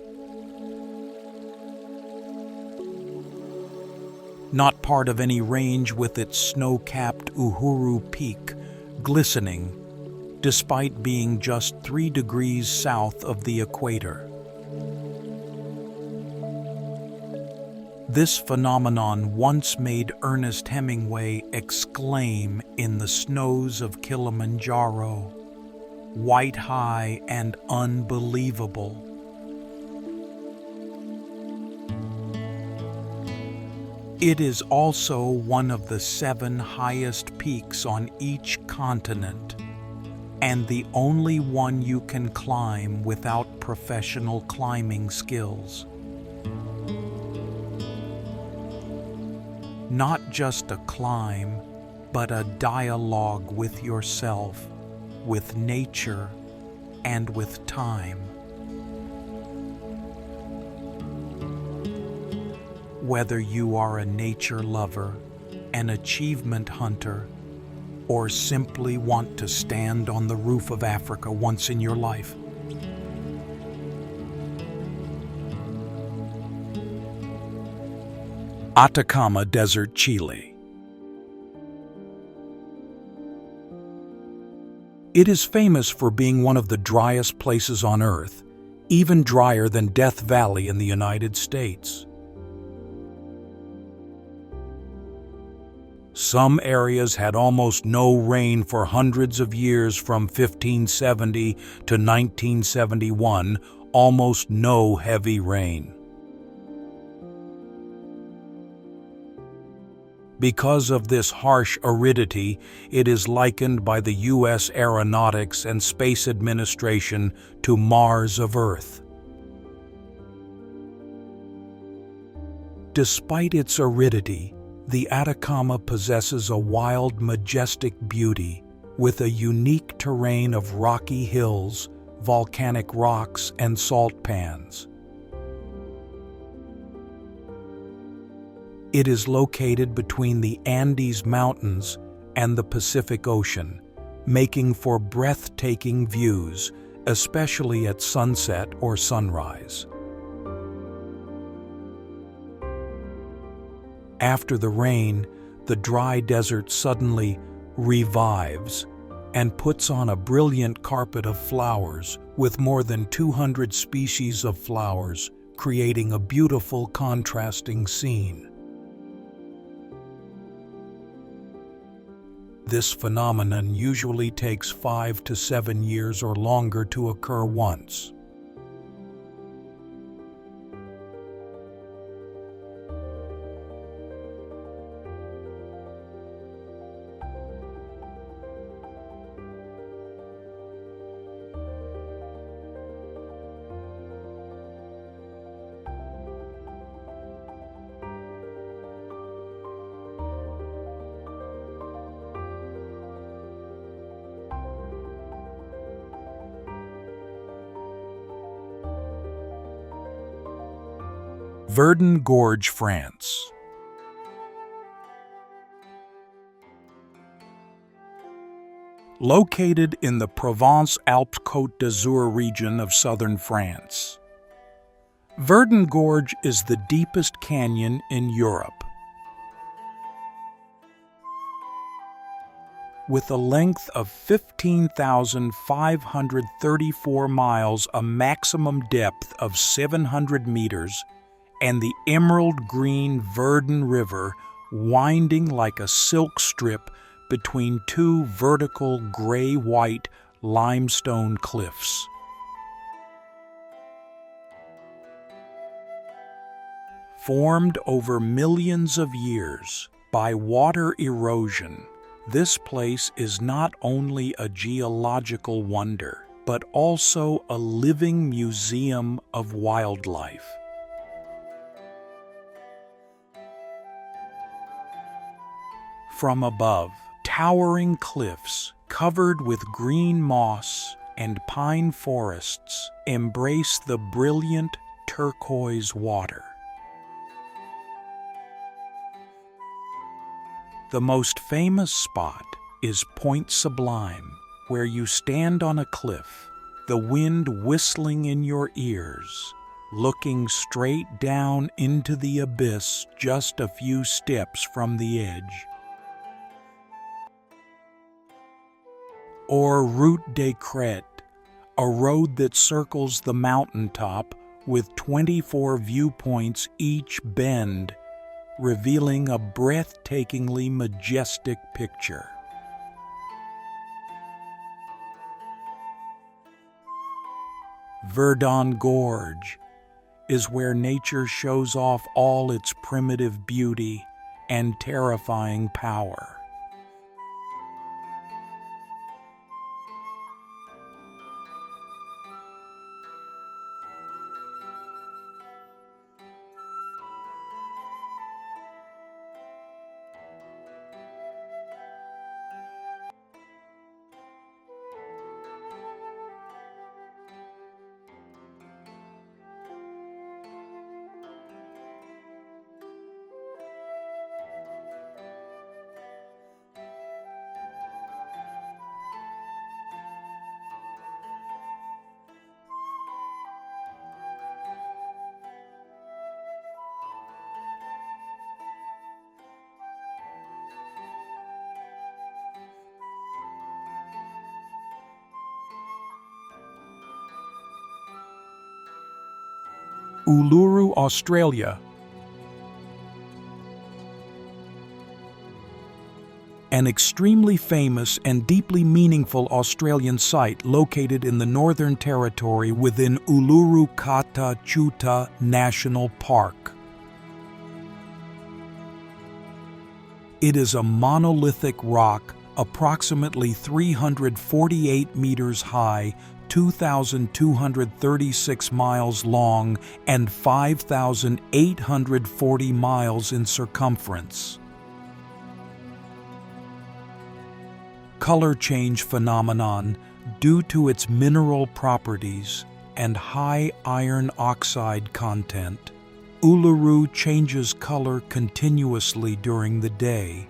Not part of any range, with its snow-capped Uhuru Peak glistening despite being just 3 degrees south of the equator. This phenomenon once made Ernest Hemingway exclaim in the snows of Kilimanjaro, "White high and unbelievable." It is also one of the 7 highest peaks on each continent, and the only one you can climb without professional climbing skills. Not just a climb, but a dialogue with yourself, with nature, and with time. Whether you are a nature lover, an achievement hunter, or simply want to stand on the roof of Africa once in your life. Atacama Desert, Chile. It is famous for being one of the driest places on Earth, even drier than Death Valley in the United States. Some areas had almost no rain for hundreds of years, from 1570 to 1971, almost no heavy rain. Because of this harsh aridity, it is likened by the U.S. Aeronautics and Space Administration to Mars of Earth. Despite its aridity, the Atacama possesses a wild, majestic beauty with a unique terrain of rocky hills, volcanic rocks, and salt pans. It is located between the Andes Mountains and the Pacific Ocean, making for breathtaking views, especially at sunset or sunrise. After the rain, the dry desert suddenly revives and puts on a brilliant carpet of flowers with more than 200 species of flowers, creating a beautiful contrasting scene. This phenomenon usually takes 5 to 7 years or longer to occur once. Verdun Gorge, France. Located in the Provence-Alpes-Côte d'Azur region of southern France, Verdun Gorge is the deepest canyon in Europe. With a length of 15,534 miles, a maximum depth of 700 meters, and the emerald green Verdun River winding like a silk strip between 2 vertical gray-white limestone cliffs. Formed over millions of years by water erosion, this place is not only a geological wonder, but also a living museum of wildlife. from above. Towering cliffs covered with green moss and pine forests embrace the brilliant turquoise water. The most famous spot is Point Sublime, where you stand on a cliff, the wind whistling in your ears, looking straight down into the abyss just a few steps from the edge. Or Route des Crêtes, a road that circles the mountaintop with 24 viewpoints each bend, revealing a breathtakingly majestic picture. Verdun Gorge is where nature shows off all its primitive beauty and terrifying power. Uluru, Australia. An extremely famous and deeply meaningful Australian site located in the Northern Territory within Uluru Kata Tjuta National Park. It is a monolithic rock approximately 348 meters high, 2,236 miles long, and 5,840 miles in circumference. Color change phenomenon due to its mineral properties and high iron oxide content. Uluru changes color continuously during the day,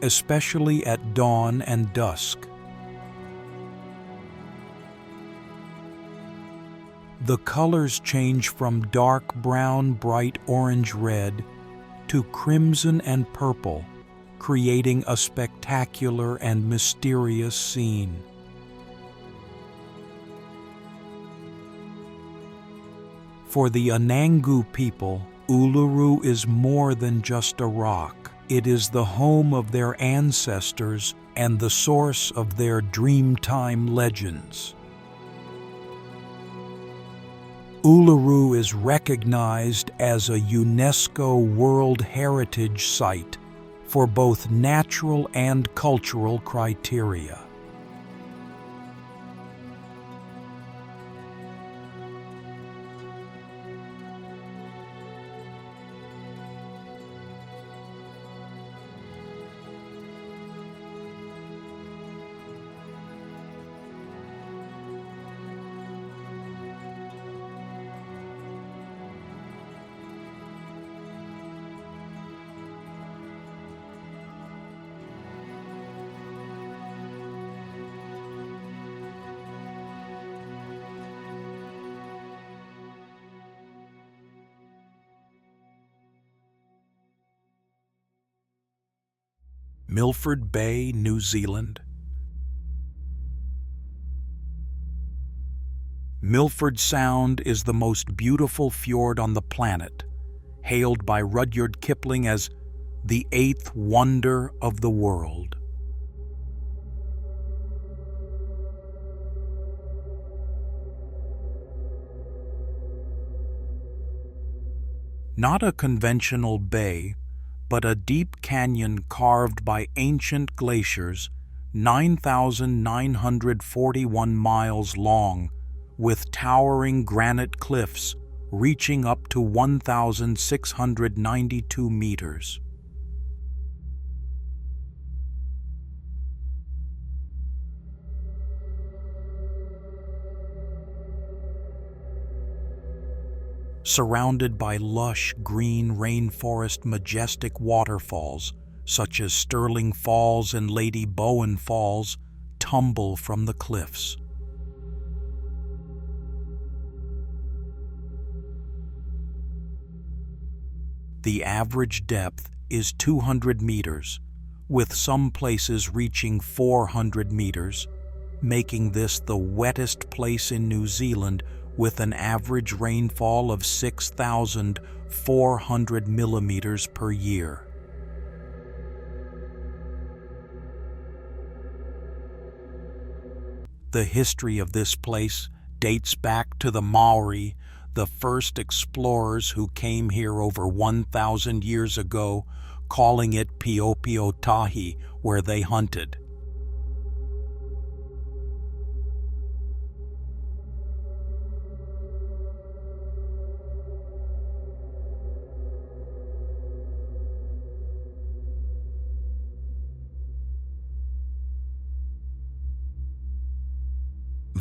especially at dawn and dusk. The colors change from dark brown, bright orange-red to crimson and purple, creating a spectacular and mysterious scene. For the Anangu people, Uluru is more than just a rock. It is the home of their ancestors and the source of their Dreamtime legends. Uluru is recognized as a UNESCO World Heritage Site for both natural and cultural criteria. Milford Bay, New Zealand. Milford Sound is the most beautiful fjord on the planet, hailed by Rudyard Kipling as the eighth wonder of the world. Not a conventional bay, but a deep canyon carved by ancient glaciers, 9,941 miles long, with towering granite cliffs reaching up to 1,692 meters. surrounded by lush green rainforest majestic waterfalls such as Sterling Falls and Lady Bowen Falls tumble from the cliffs. The average depth is 200 meters, with some places reaching 400 meters, making this the wettest place in New Zealand with an average rainfall of 6,400 millimeters per year. The history of this place dates back to the Maori, the first explorers who came here over 1,000 years ago, calling it Piopio Tahi, where they hunted.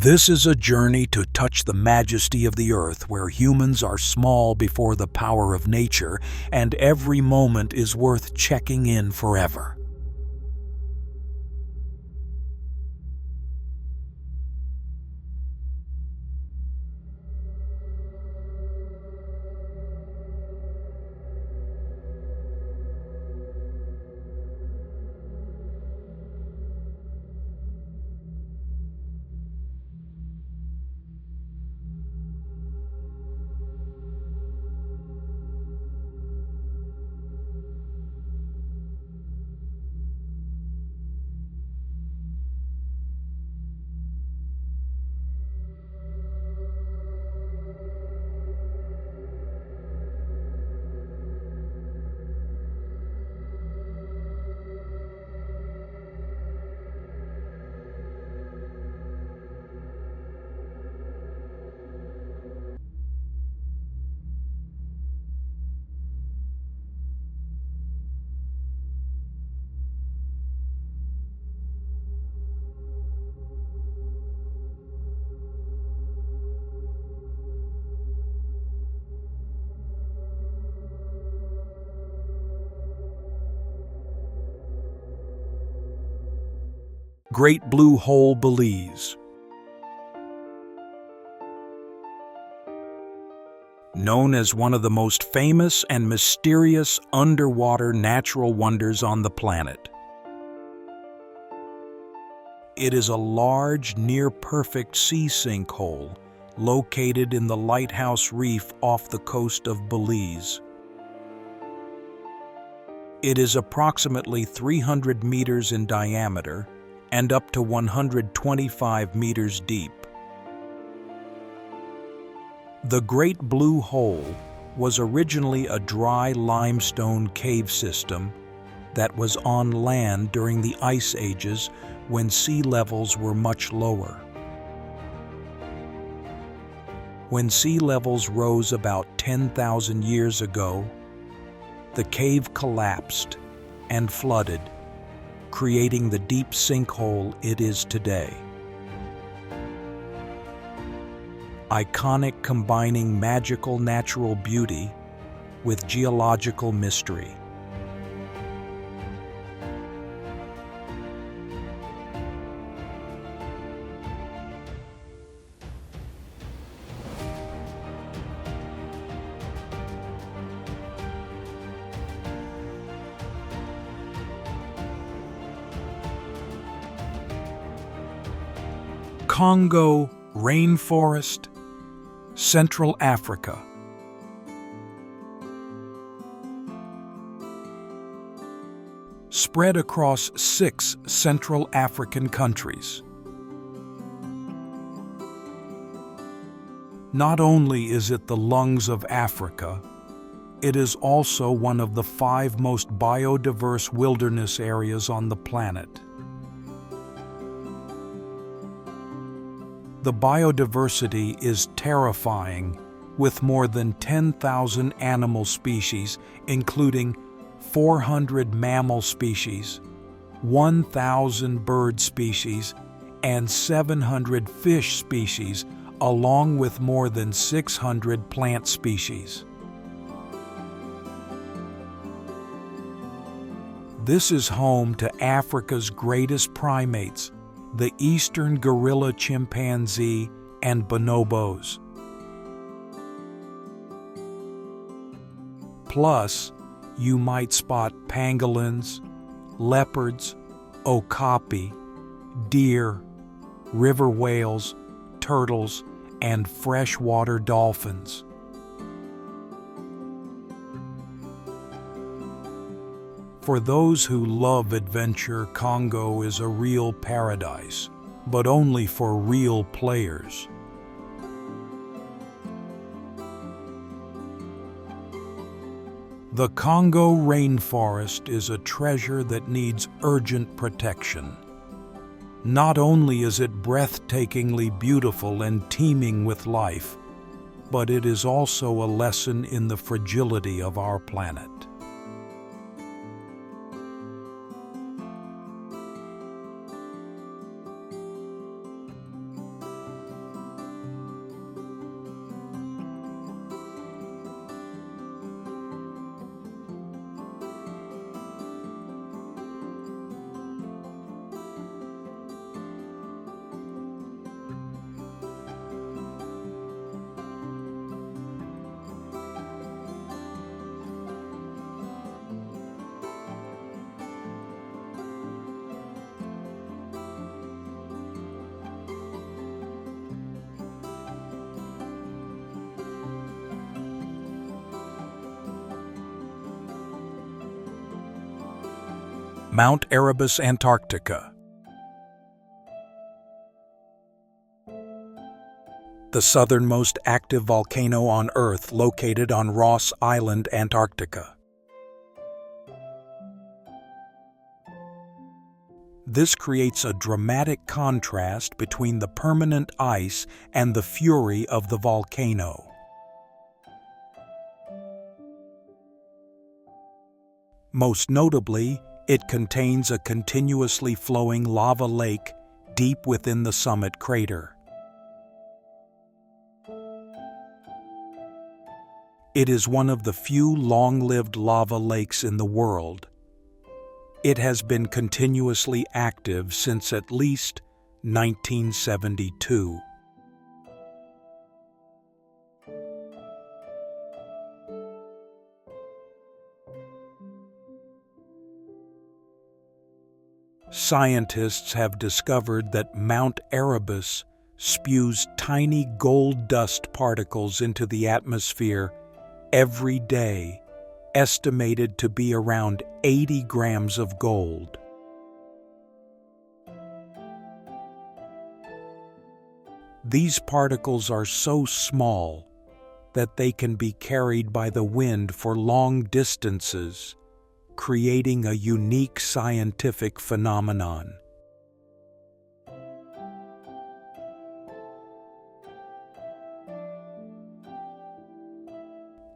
This is a journey to touch the majesty of the earth, where humans are small before the power of nature, and every moment is worth checking in forever. Great Blue Hole, Belize. Known as one of the most famous and mysterious underwater natural wonders on the planet. It is a large, near-perfect sea sinkhole located in the Lighthouse Reef off the coast of Belize. It is approximately 300 meters in diameter and up to 125 meters deep. The Great Blue Hole was originally a dry limestone cave system that was on land during the ice ages when sea levels were much lower. When sea levels rose about 10,000 years ago, the cave collapsed and flooded, creating the deep sinkhole it is today. Iconic, combining magical natural beauty with geological mystery. Congo rainforest, Central Africa. Spread across 6 Central African countries. Not only is it the lungs of Africa, it is also one of the 5 most biodiverse wilderness areas on the planet. The biodiversity is terrifying, with more than 10,000 animal species, including 400 mammal species, 1,000 bird species, and 700 fish species, along with more than 600 plant species. This is home to Africa's greatest primates, the eastern gorilla chimpanzee and bonobos. Plus, you might spot pangolins, leopards, okapi, deer, river whales, turtles, and freshwater dolphins. For those who love adventure, Congo is a real paradise, but only for real players. The Congo rainforest is a treasure that needs urgent protection. Not only is it breathtakingly beautiful and teeming with life, but it is also a lesson in the fragility of our planet. Mount Erebus, Antarctica. The southernmost active volcano on Earth, located on Ross Island, Antarctica. This creates a dramatic contrast between the permanent ice and the fury of the volcano. Most notably, it contains a continuously flowing lava lake deep within the summit crater. It is one of the few long-lived lava lakes in the world. It has been continuously active since at least 1972. Scientists have discovered that Mount Erebus spews tiny gold dust particles into the atmosphere every day, estimated to be around 80 grams of gold. These particles are so small that they can be carried by the wind for long distances, creating a unique scientific phenomenon.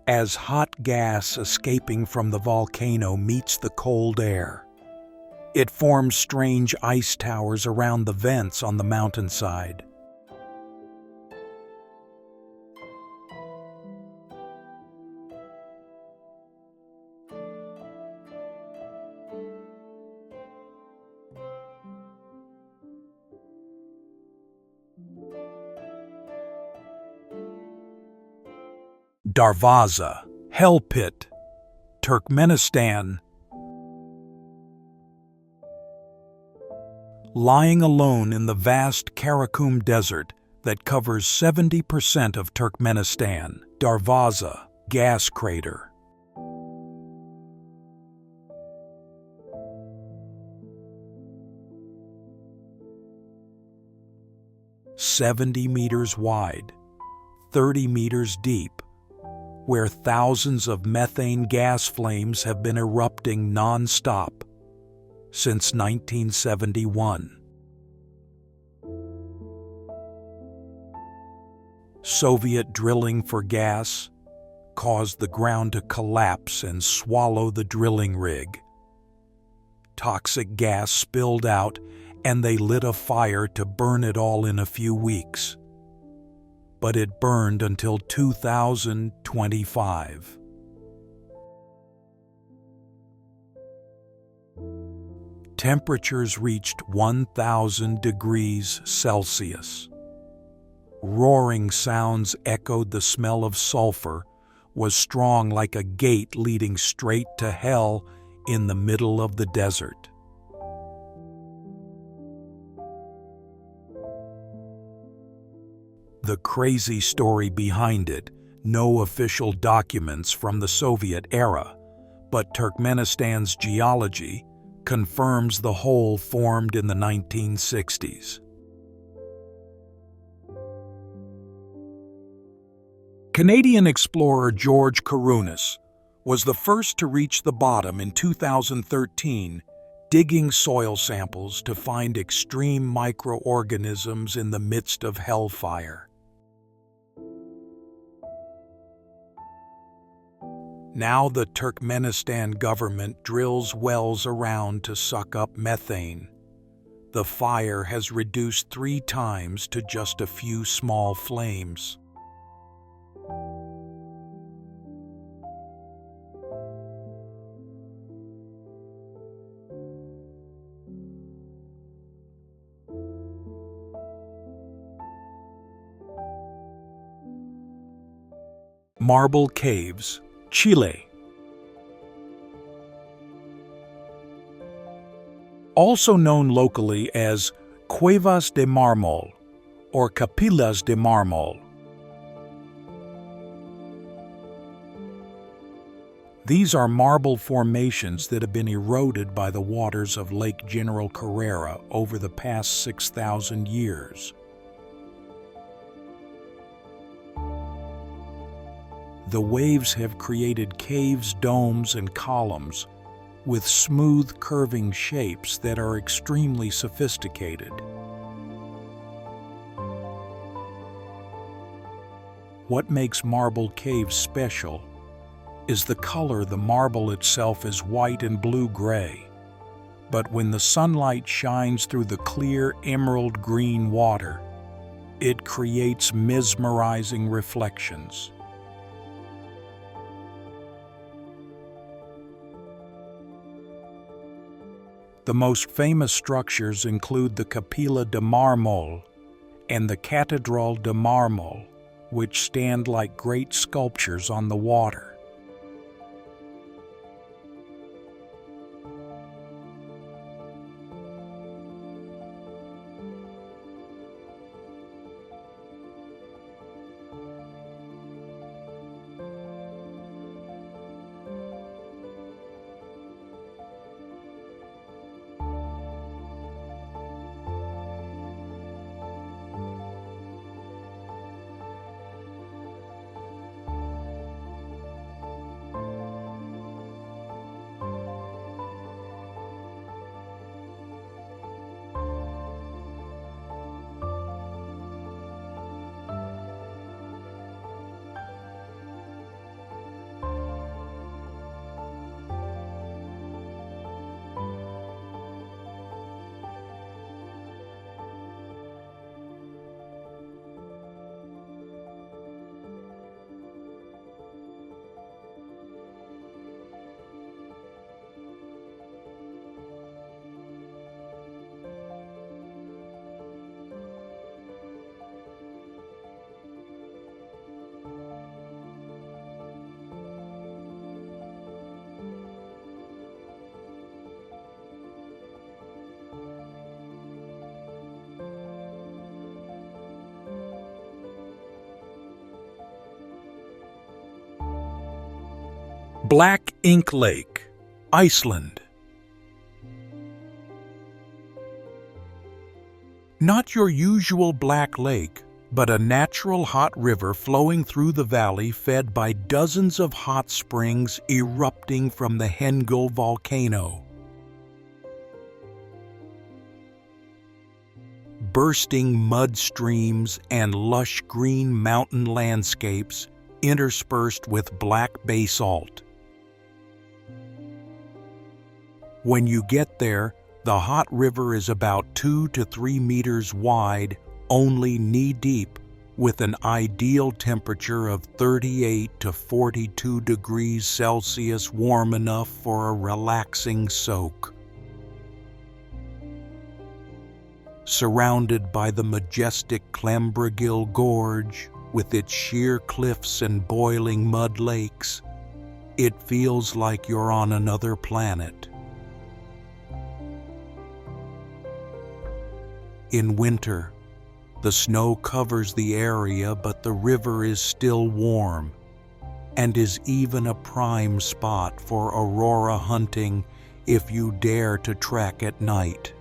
As hot gas escaping from the volcano meets the cold air, it forms strange ice towers around the vents on the mountainside. Darvaza, Hell Pit, Turkmenistan. Lying alone in the vast Karakum Desert that covers 70% of Turkmenistan, Darvaza, gas crater. "70 meters wide, 30 meters deep," where thousands of methane gas flames have been erupting non-stop since 1971. Soviet drilling for gas caused the ground to collapse and swallow the drilling rig. Toxic gas spilled out, and they lit a fire to burn it all in a few weeks. but it burned until 2025. Temperatures reached 1,000 degrees Celsius. Roaring sounds echoed. The smell of sulfur was strong, like a gate leading straight to hell in the middle of the desert. The crazy story behind it: no official documents from the Soviet era, but Turkmenistan's geology confirms the hole formed in the 1960s. Canadian explorer George Kourounis was the first to reach the bottom in 2013, digging soil samples to find extreme microorganisms in the midst of hellfire. Now the Turkmenistan government drills wells around to suck up methane. The fire has reduced 3 times to just a few small flames. Marble Caves, Chile. Also known locally as Cuevas de Mármol or Capillas de Mármol. These are marble formations that have been eroded by the waters of Lake General Carrera over the past 6,000 years. The waves have created caves, domes, and columns with smooth, curving shapes that are extremely sophisticated. What makes marble caves special is the color. The marble itself is white and blue-gray, but when the sunlight shines through the clear emerald green water, it creates mesmerizing reflections. The most famous structures include the Capilla de Mármol and the Catedral de Mármol, which stand like great sculptures on the water. Black Ink Lake, Iceland. Not your usual black lake, but a natural hot river flowing through the valley, fed by dozens of hot springs erupting from the Hengel volcano. Bursting mud streams and lush green mountain landscapes interspersed with black basalt. When you get there, the hot river is about 2 to 3 meters wide, only knee-deep, with an ideal temperature of 38 to 42 degrees Celsius, warm enough for a relaxing soak. Surrounded by the majestic Clembragil Gorge, with its sheer cliffs and boiling mud lakes, it feels like you're on another planet. In winter, the snow covers the area, but the river is still warm and is even a prime spot for aurora hunting if you dare to trek at night.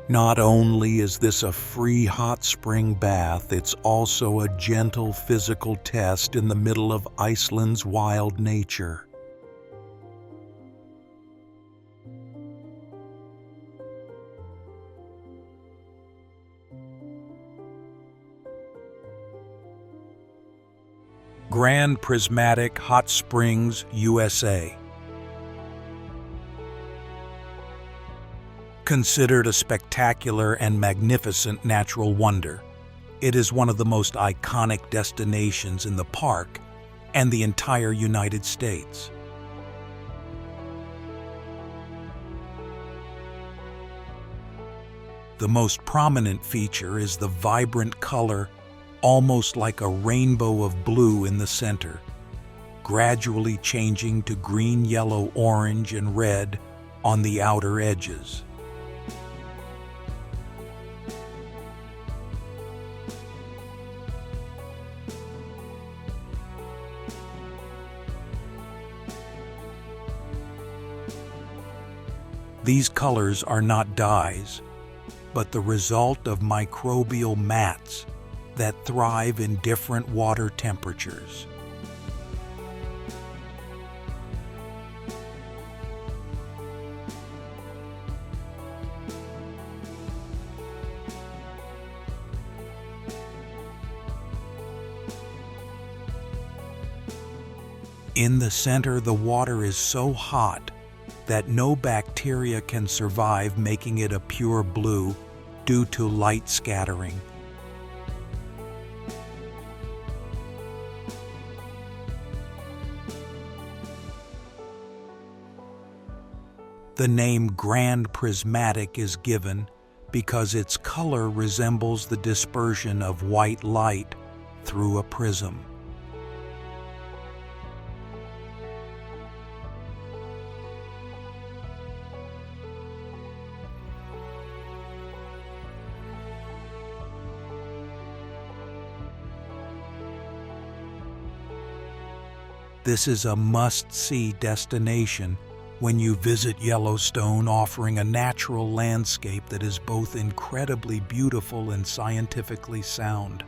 Not only is this a free hot spring bath, it's also a gentle physical test in the middle of Iceland's wild nature. Grand Prismatic Hot Springs, USA. Considered a spectacular and magnificent natural wonder, it is one of the most iconic destinations in the park and the entire United States. The most prominent feature is the vibrant color, almost like a rainbow of blue in the center, gradually changing to green, yellow, orange, and red on the outer edges. These colors are not dyes, but the result of microbial mats that thrive in different water temperatures. In the center, the water is so hot that no bacteria can survive, making it a pure blue due to light scattering. The name Grand Prismatic is given because its color resembles the dispersion of white light through a prism. This is a must-see destination when you visit Yellowstone, offering a natural landscape that is both incredibly beautiful and scientifically sound.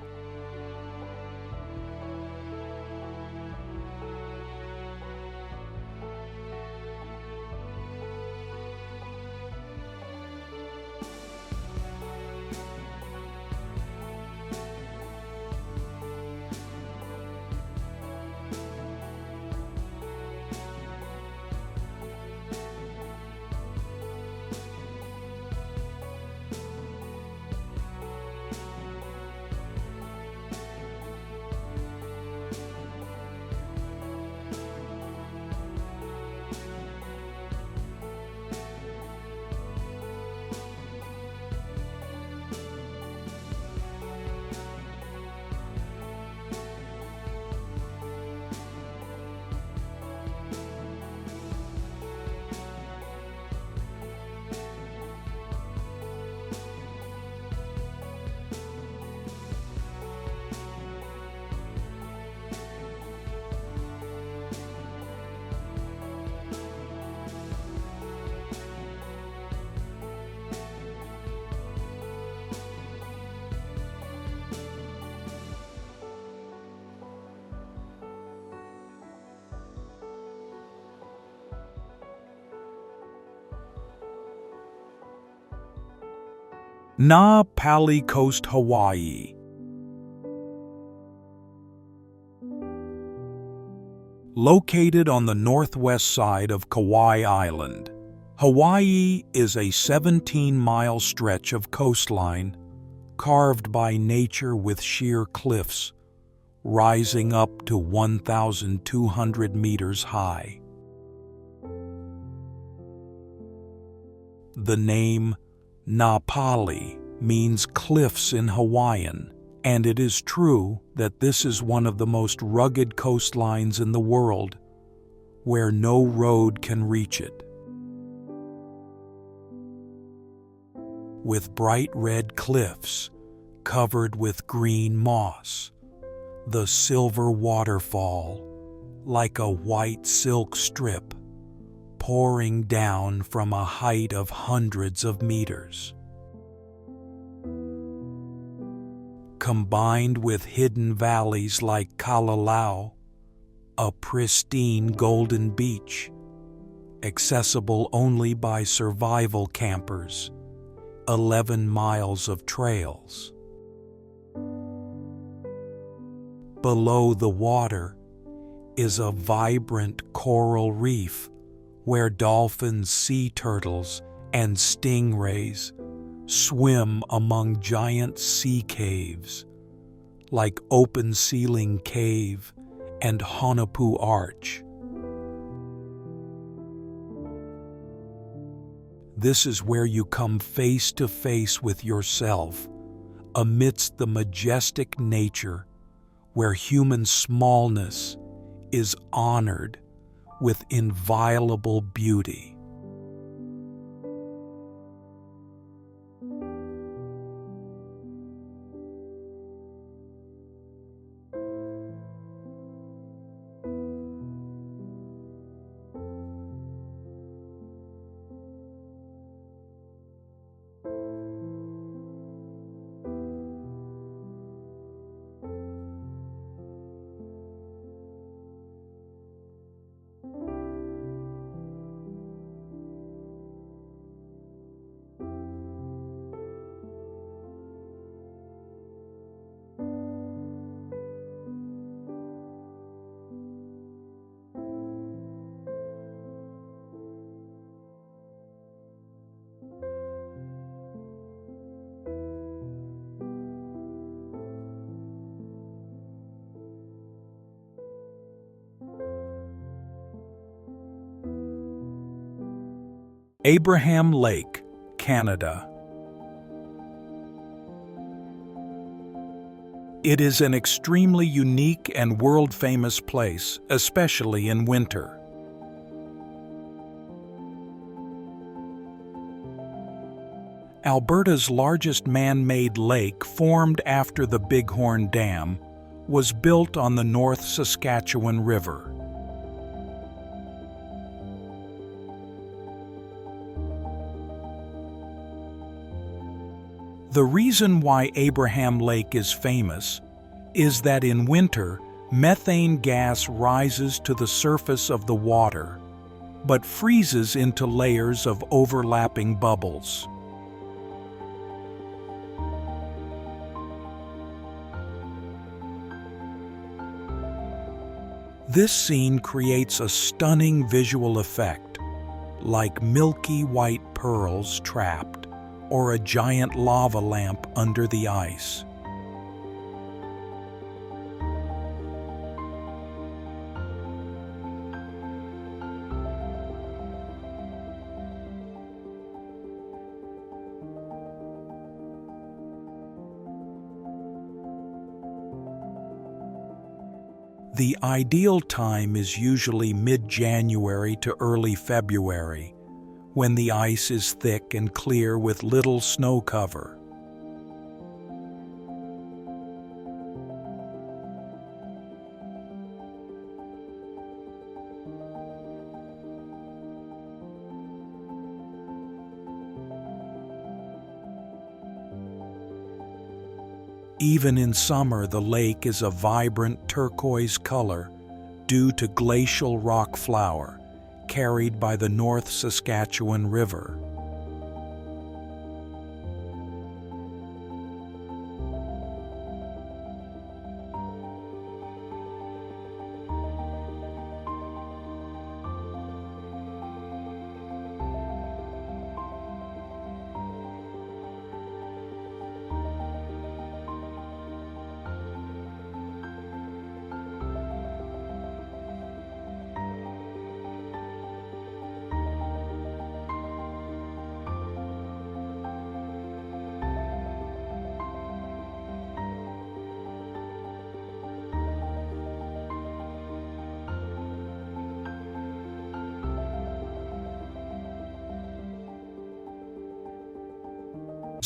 Pali Coast, Hawaii. Located on the northwest side of Kauai Island, Hawaii is a 17-mile stretch of coastline carved by nature with sheer cliffs, rising up to 1,200 meters high. The name Na Pali means cliffs in Hawaiian, and it is true that this is one of the most rugged coastlines in the world, where no road can reach it. With bright red cliffs covered with green moss, the silver waterfall, like a white silk strip, pouring down from a height of hundreds of meters. Combined with hidden valleys like Kalalau, a pristine golden beach, accessible only by survival campers, 11 miles of trails. Below the water is a vibrant coral reef where dolphins, sea turtles, and stingrays swim among giant sea caves like Open Ceiling Cave and Honopu Arch. This is where you come face to face with yourself, amidst the majestic nature where human smallness is honored with inviolable beauty. Abraham Lake, Canada. It is an extremely unique and world-famous place, especially in winter. Alberta's largest man-made lake, formed after the Bighorn Dam, was built on the North Saskatchewan River. The reason why Abraham Lake is famous is that in winter, methane gas rises to the surface of the water, but freezes into layers of overlapping bubbles. This scene creates a stunning visual effect, like milky white pearls trapped, or a giant lava lamp under the ice. The ideal time is usually mid-January to early February, when the ice is thick and clear with little snow cover. Even in summer, the lake is a vibrant turquoise color due to glacial rock flour carried by the North Saskatchewan River.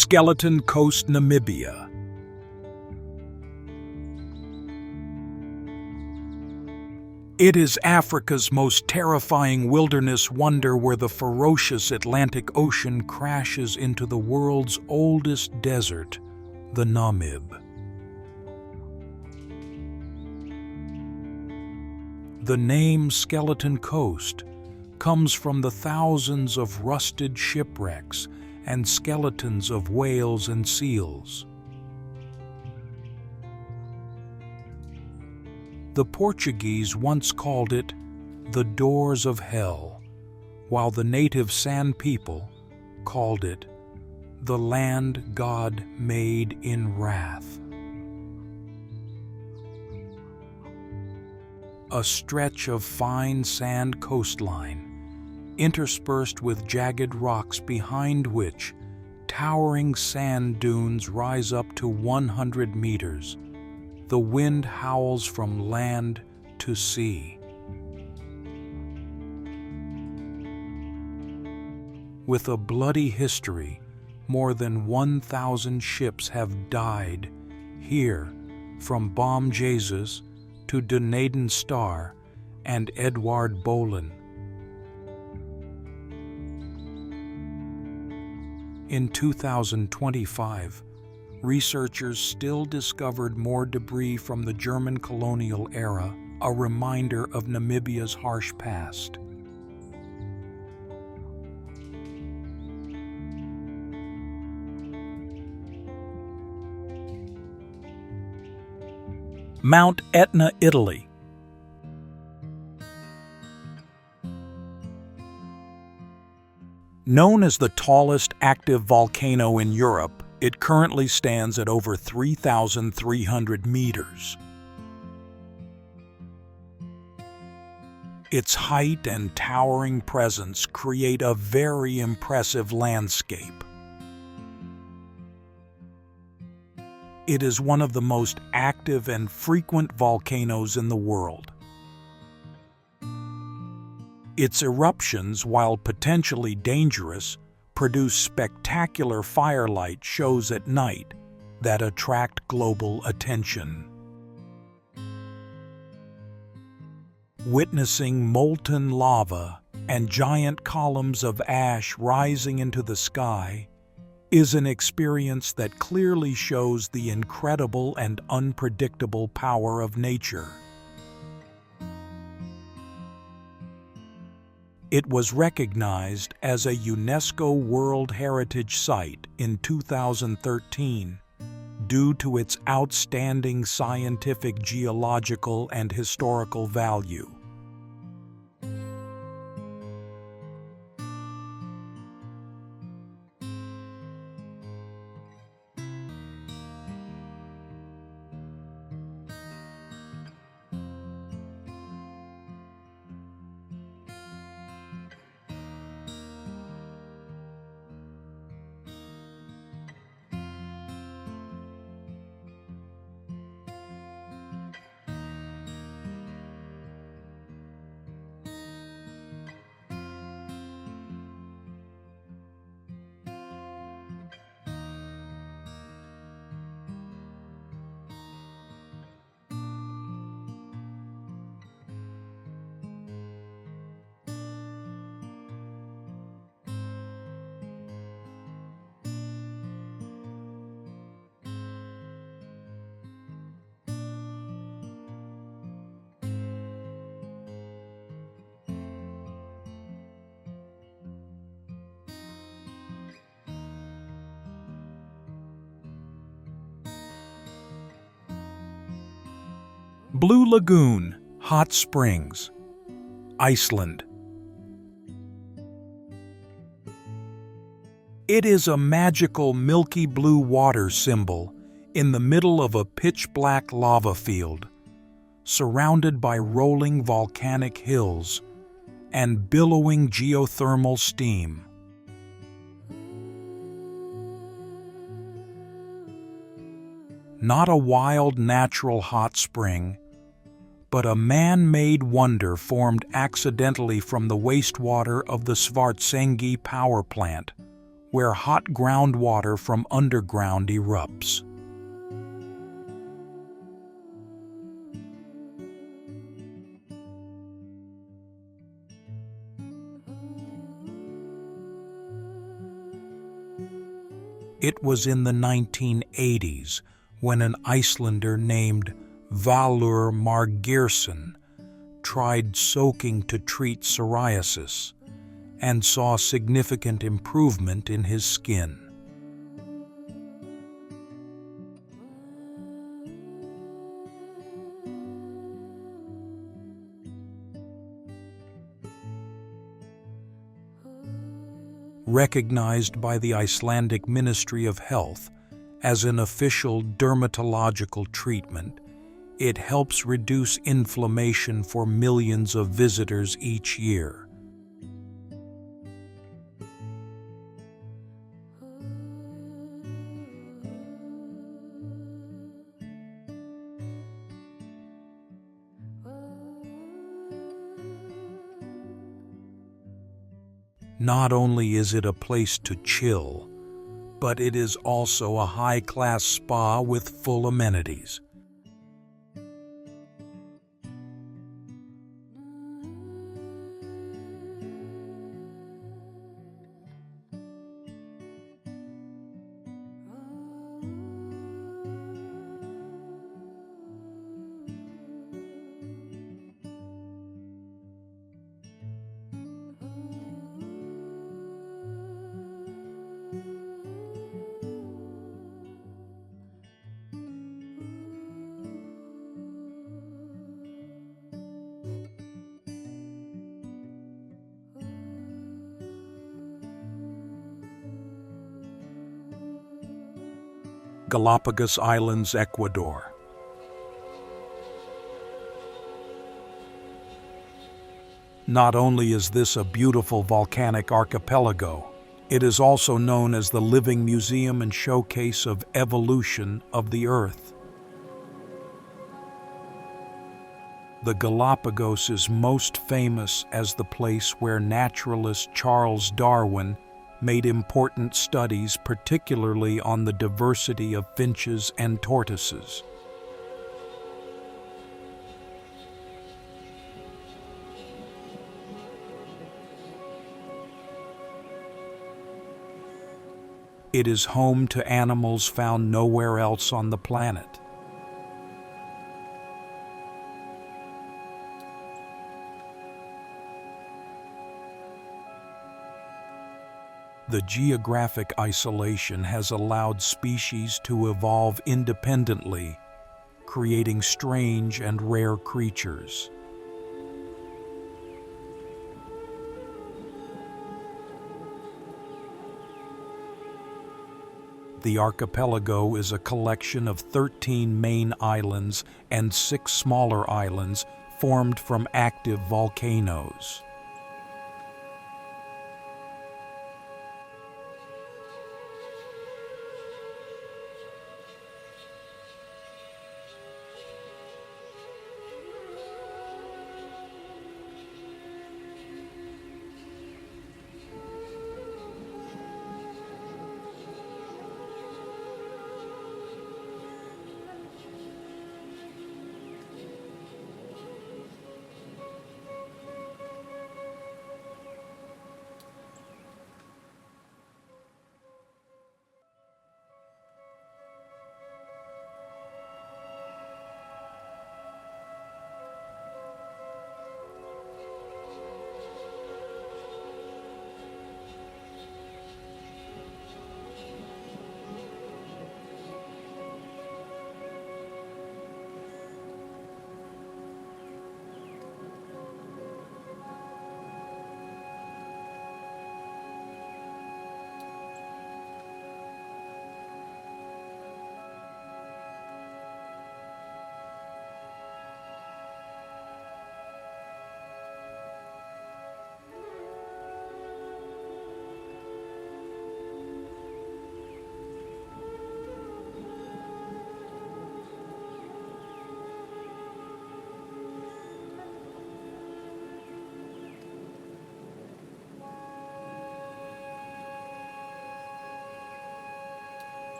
Skeleton Coast, Namibia. It is Africa's most terrifying wilderness wonder where the ferocious Atlantic Ocean crashes into the world's oldest desert, the Namib. The name Skeleton Coast comes from the thousands of rusted shipwrecks and skeletons of whales and seals. The Portuguese once called it the Doors of Hell, while the native San people called it the land God made in wrath. A stretch of fine sand coastline, interspersed with jagged rocks behind which towering sand dunes rise up to 100 meters. The wind howls from land to sea. With a bloody history, more than 1,000 ships have died here, from Bomb Jesus to Dunedin Star and Edward Bolen. In 2025, researchers still discovered more debris from the German colonial era, a reminder of Namibia's harsh past. Mount Etna, Italy. Known as the tallest active volcano in Europe, it currently stands at over 3,300 meters. Its height and towering presence create a very impressive landscape. It is one of the most active and frequent volcanoes in the world. Its eruptions, while potentially dangerous, produce spectacular firelight shows at night that attract global attention. Witnessing molten lava and giant columns of ash rising into the sky is an experience that clearly shows the incredible and unpredictable power of nature. It was recognized as a UNESCO World Heritage Site in 2013 due to its outstanding scientific, geological, and historical value. Blue Lagoon, Hot Springs, Iceland. It is a magical milky blue water symbol in the middle of a pitch-black lava field, surrounded by rolling volcanic hills and billowing geothermal steam. Not a wild natural hot spring, but a man-made wonder formed accidentally from the wastewater of the Svartsengi power plant, where hot groundwater from underground erupts. It was in the 1980s when an Icelander named Valur Margeirsson tried soaking to treat psoriasis and saw significant improvement in his skin. Recognized by the Icelandic Ministry of Health as an official dermatological treatment, it helps reduce inflammation for millions of visitors each year. Not only is it a place to chill, but it is also a high-class spa with full amenities. Galapagos Islands, Ecuador. Not only is this a beautiful volcanic archipelago, it is also known as the living museum and showcase of evolution of the Earth. The Galapagos is most famous as the place where naturalist Charles Darwin made important studies, particularly on the diversity of finches and tortoises. It is home to animals found nowhere else on the planet. The geographic isolation has allowed species to evolve independently, creating strange and rare creatures. The archipelago is a collection of 13 main islands and 6 smaller islands formed from active volcanoes.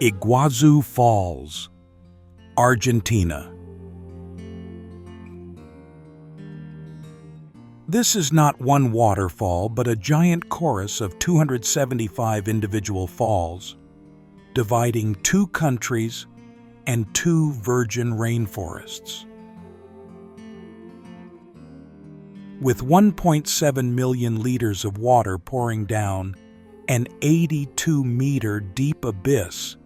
Iguazu Falls, Argentina. This is not one waterfall, but a giant chorus of 275 individual falls, dividing 2 countries and 2 virgin rainforests. With 1.7 million liters of water pouring down an 82-meter deep abyss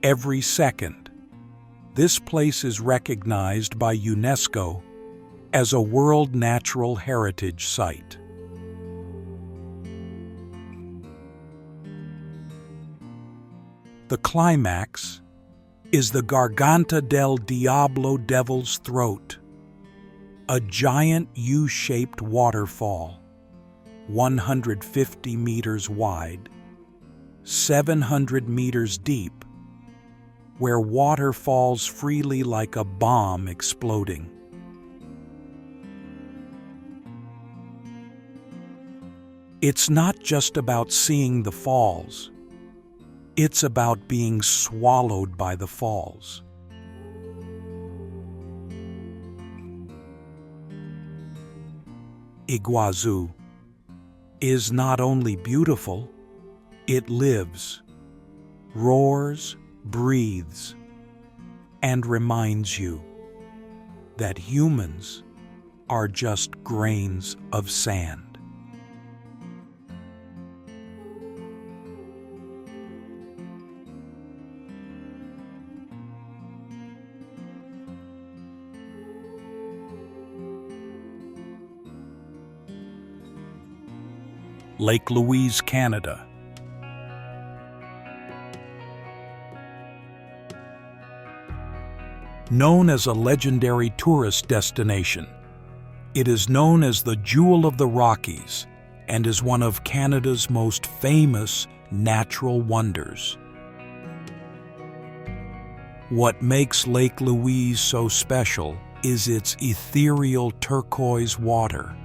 every second, this place is recognized by UNESCO as a World Natural Heritage Site. The climax is the Garganta del Diablo, Devil's Throat, a giant U-shaped waterfall, 150 meters wide, 700 meters deep, where water falls freely like a bomb exploding. It's not just about seeing the falls. It's about being swallowed by the falls. Iguazu is not only beautiful, it lives, roars, breathes, and reminds you that humans are just grains of sand. Lake Louise, Canada. Known as a legendary tourist destination, it is known as the Jewel of the Rockies and is one of Canada's most famous natural wonders. What makes Lake Louise so special is its ethereal turquoise water.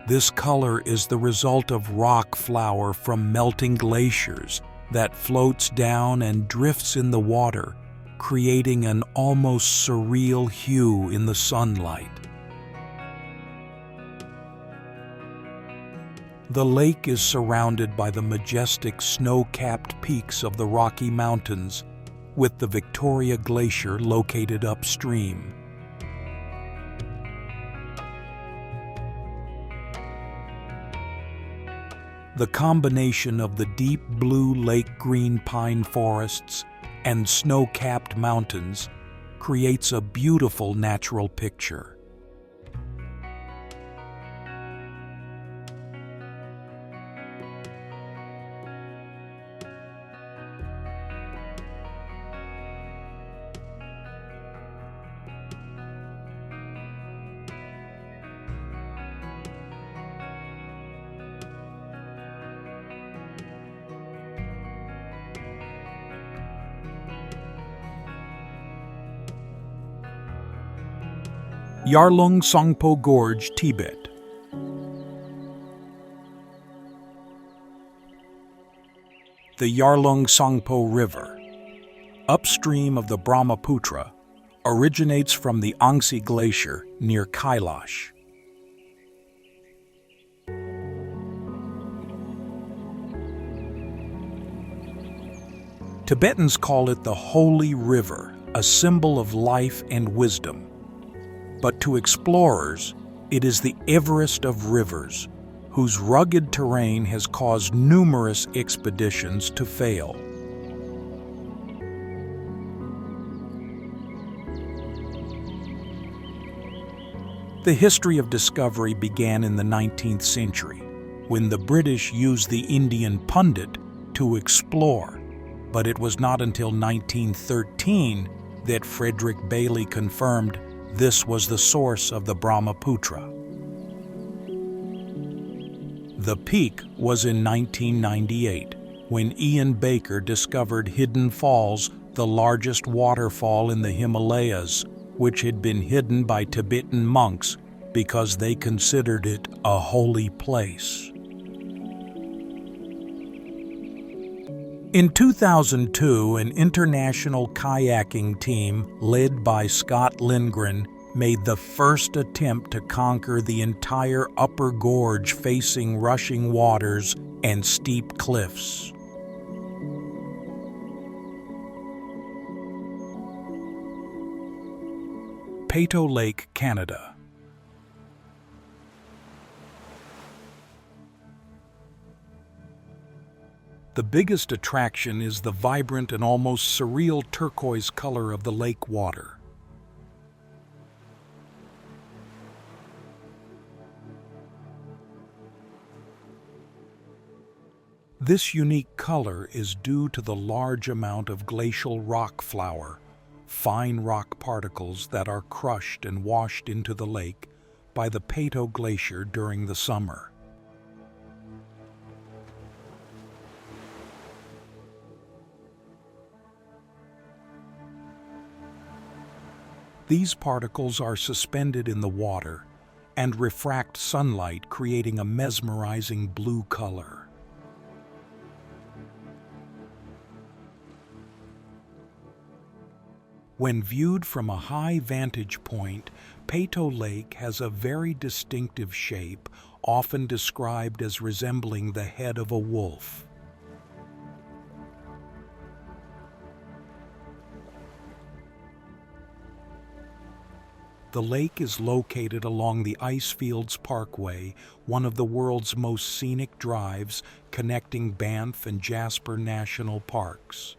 This color is the result of rock flour from melting glaciers that floats down and drifts in the water, creating an almost surreal hue in the sunlight. The lake is surrounded by the majestic snow-capped peaks of the Rocky Mountains, with the Victoria Glacier located upstream. The combination of the deep blue lake green pine forests and snow-capped mountains creates a beautiful natural picture. Yarlung Songpo Gorge, Tibet. The Yarlung Songpo River, upstream of the Brahmaputra, originates from the Angsi Glacier near Kailash. Tibetans call it the Holy River, a symbol of life and wisdom. But to explorers, it is the Everest of rivers, whose rugged terrain has caused numerous expeditions to fail. The history of discovery began in the 19th century, when the British used the Indian pundit to explore, but it was not until 1913 that Frederick Bailey confirmed this was the source of the Brahmaputra. The peak was in 1998, when Ian Baker discovered Hidden Falls, the largest waterfall in the Himalayas, which had been hidden by Tibetan monks because they considered it a holy place. In 2002, an international kayaking team led by Scott Lindgren made the first attempt to conquer the entire upper gorge facing rushing waters and steep cliffs. Peyto Lake, Canada. The biggest attraction is the vibrant and almost surreal turquoise color of the lake water. This unique color is due to the large amount of glacial rock flour, fine rock particles that are crushed and washed into the lake by the Peyto Glacier during the summer. These particles are suspended in the water and refract sunlight, creating a mesmerizing blue color. When viewed from a high vantage point, Peyto Lake has a very distinctive shape, often described as resembling the head of a wolf. The lake is located along the Icefields Parkway, one of the world's most scenic drives connecting Banff and Jasper National Parks.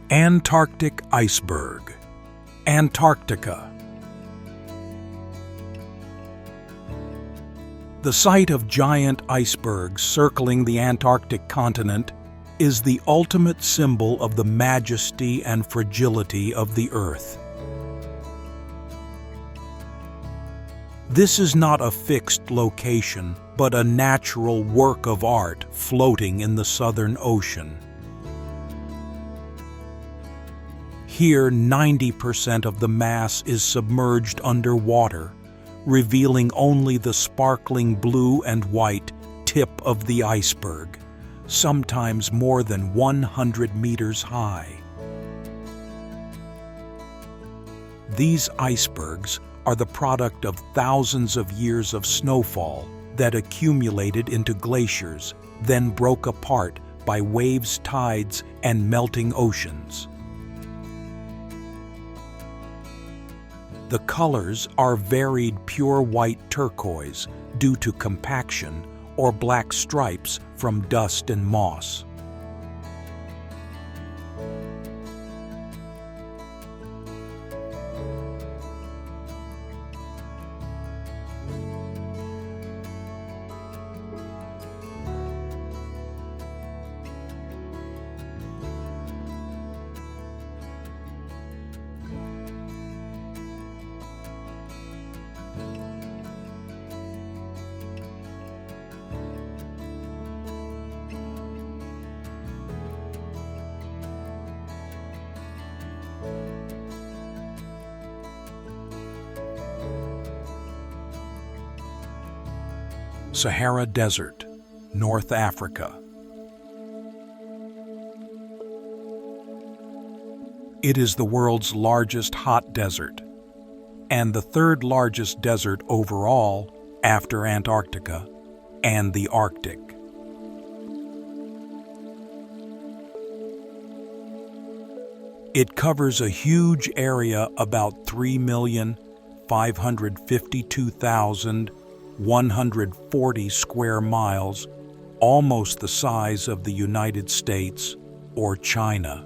Antarctic iceberg, Antarctica. The sight of giant icebergs circling the Antarctic continent is the ultimate symbol of the majesty and fragility of the Earth. This is not a fixed location, but a natural work of art floating in the Southern Ocean. Here, 90% of the mass is submerged underwater, revealing only the sparkling blue and white tip of the iceberg, sometimes more than 100 meters high. These icebergs are the product of thousands of years of snowfall that accumulated into glaciers, then broke apart by waves, tides, and melting oceans. The colors are varied pure white turquoise due to compaction, or black stripes from dust and moss. Sahara Desert, North Africa. It is the world's largest hot desert, and the third largest desert overall after Antarctica, and the Arctic. It covers a huge area, about 3,552,140 square miles, almost the size of the United States or China.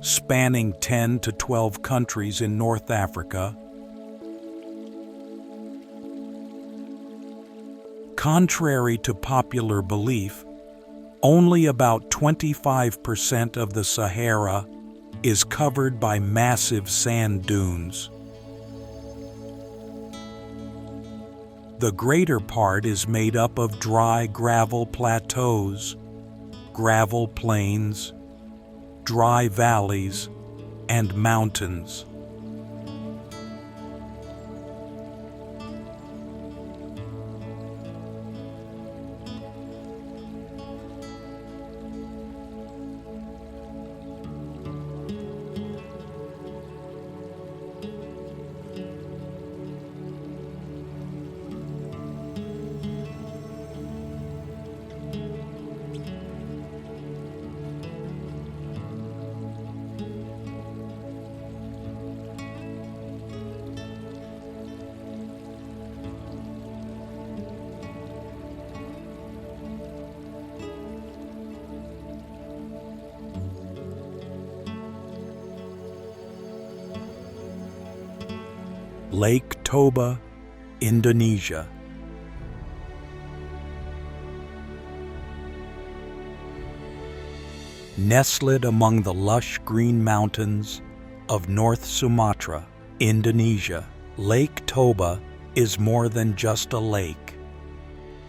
Spanning 10 to 12 countries in North Africa. Contrary to popular belief, only about 25% of the Sahara is covered by massive sand dunes. The greater part is made up of dry gravel plateaus, gravel plains, dry valleys, and mountains. Lake Toba, Indonesia. Nestled among the lush green mountains of North Sumatra, Indonesia, Lake Toba is more than just a lake.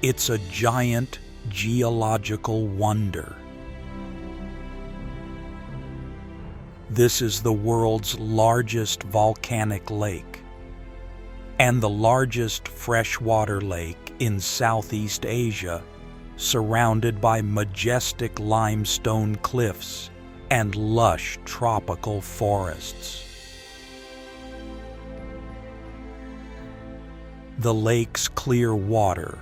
It's a giant geological wonder. This is the world's largest volcanic lake and the largest freshwater lake in Southeast Asia, surrounded by majestic limestone cliffs and lush tropical forests. The lake's clear water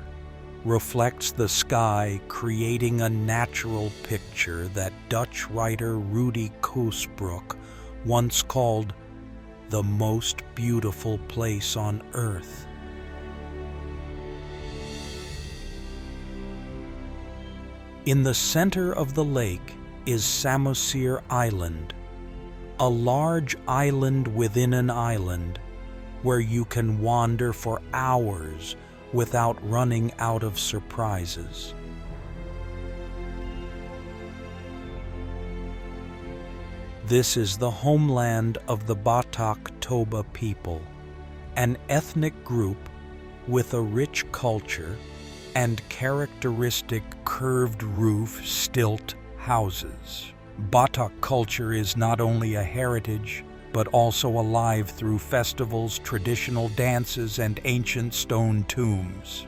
reflects the sky, creating a natural picture that Dutch writer Rudy Koosbroek once called the most beautiful place on earth. In the center of the lake is Samosir Island, a large island within an island where you can wander for hours without running out of surprises. This is the homeland of the Batak Toba people, an ethnic group with a rich culture and characteristic curved roof stilt houses. Batak culture is not only a heritage, but also alive through festivals, traditional dances, and ancient stone tombs.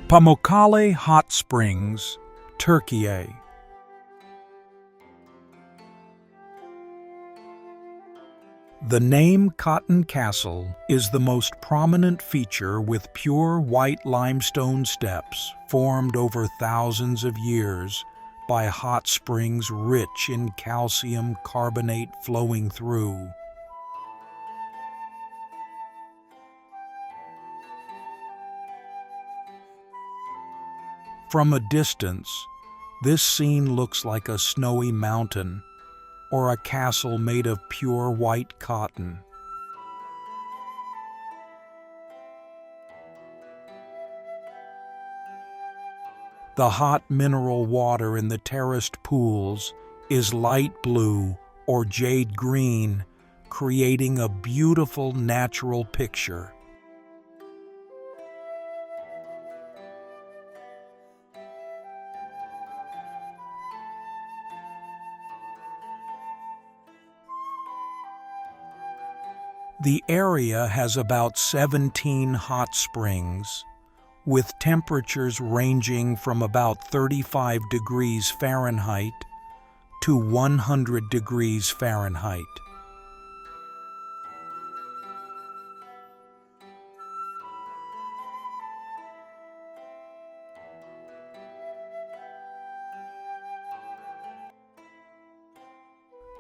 Pamukkale Hot Springs, Turkey. The name Cotton Castle is the most prominent feature, with pure white limestone steps formed over thousands of years by hot springs rich in calcium carbonate flowing through. From a distance, this scene looks like a snowy mountain or a castle made of pure white cotton. The hot mineral water in the terraced pools is light blue or jade green, creating a beautiful natural picture. The area has about 17 hot springs, with temperatures ranging from about 35 degrees Fahrenheit to 100 degrees Fahrenheit.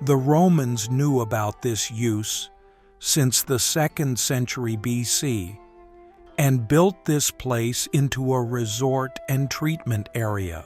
The Romans knew about this use since the 2nd century BC and built this place into a resort and treatment area.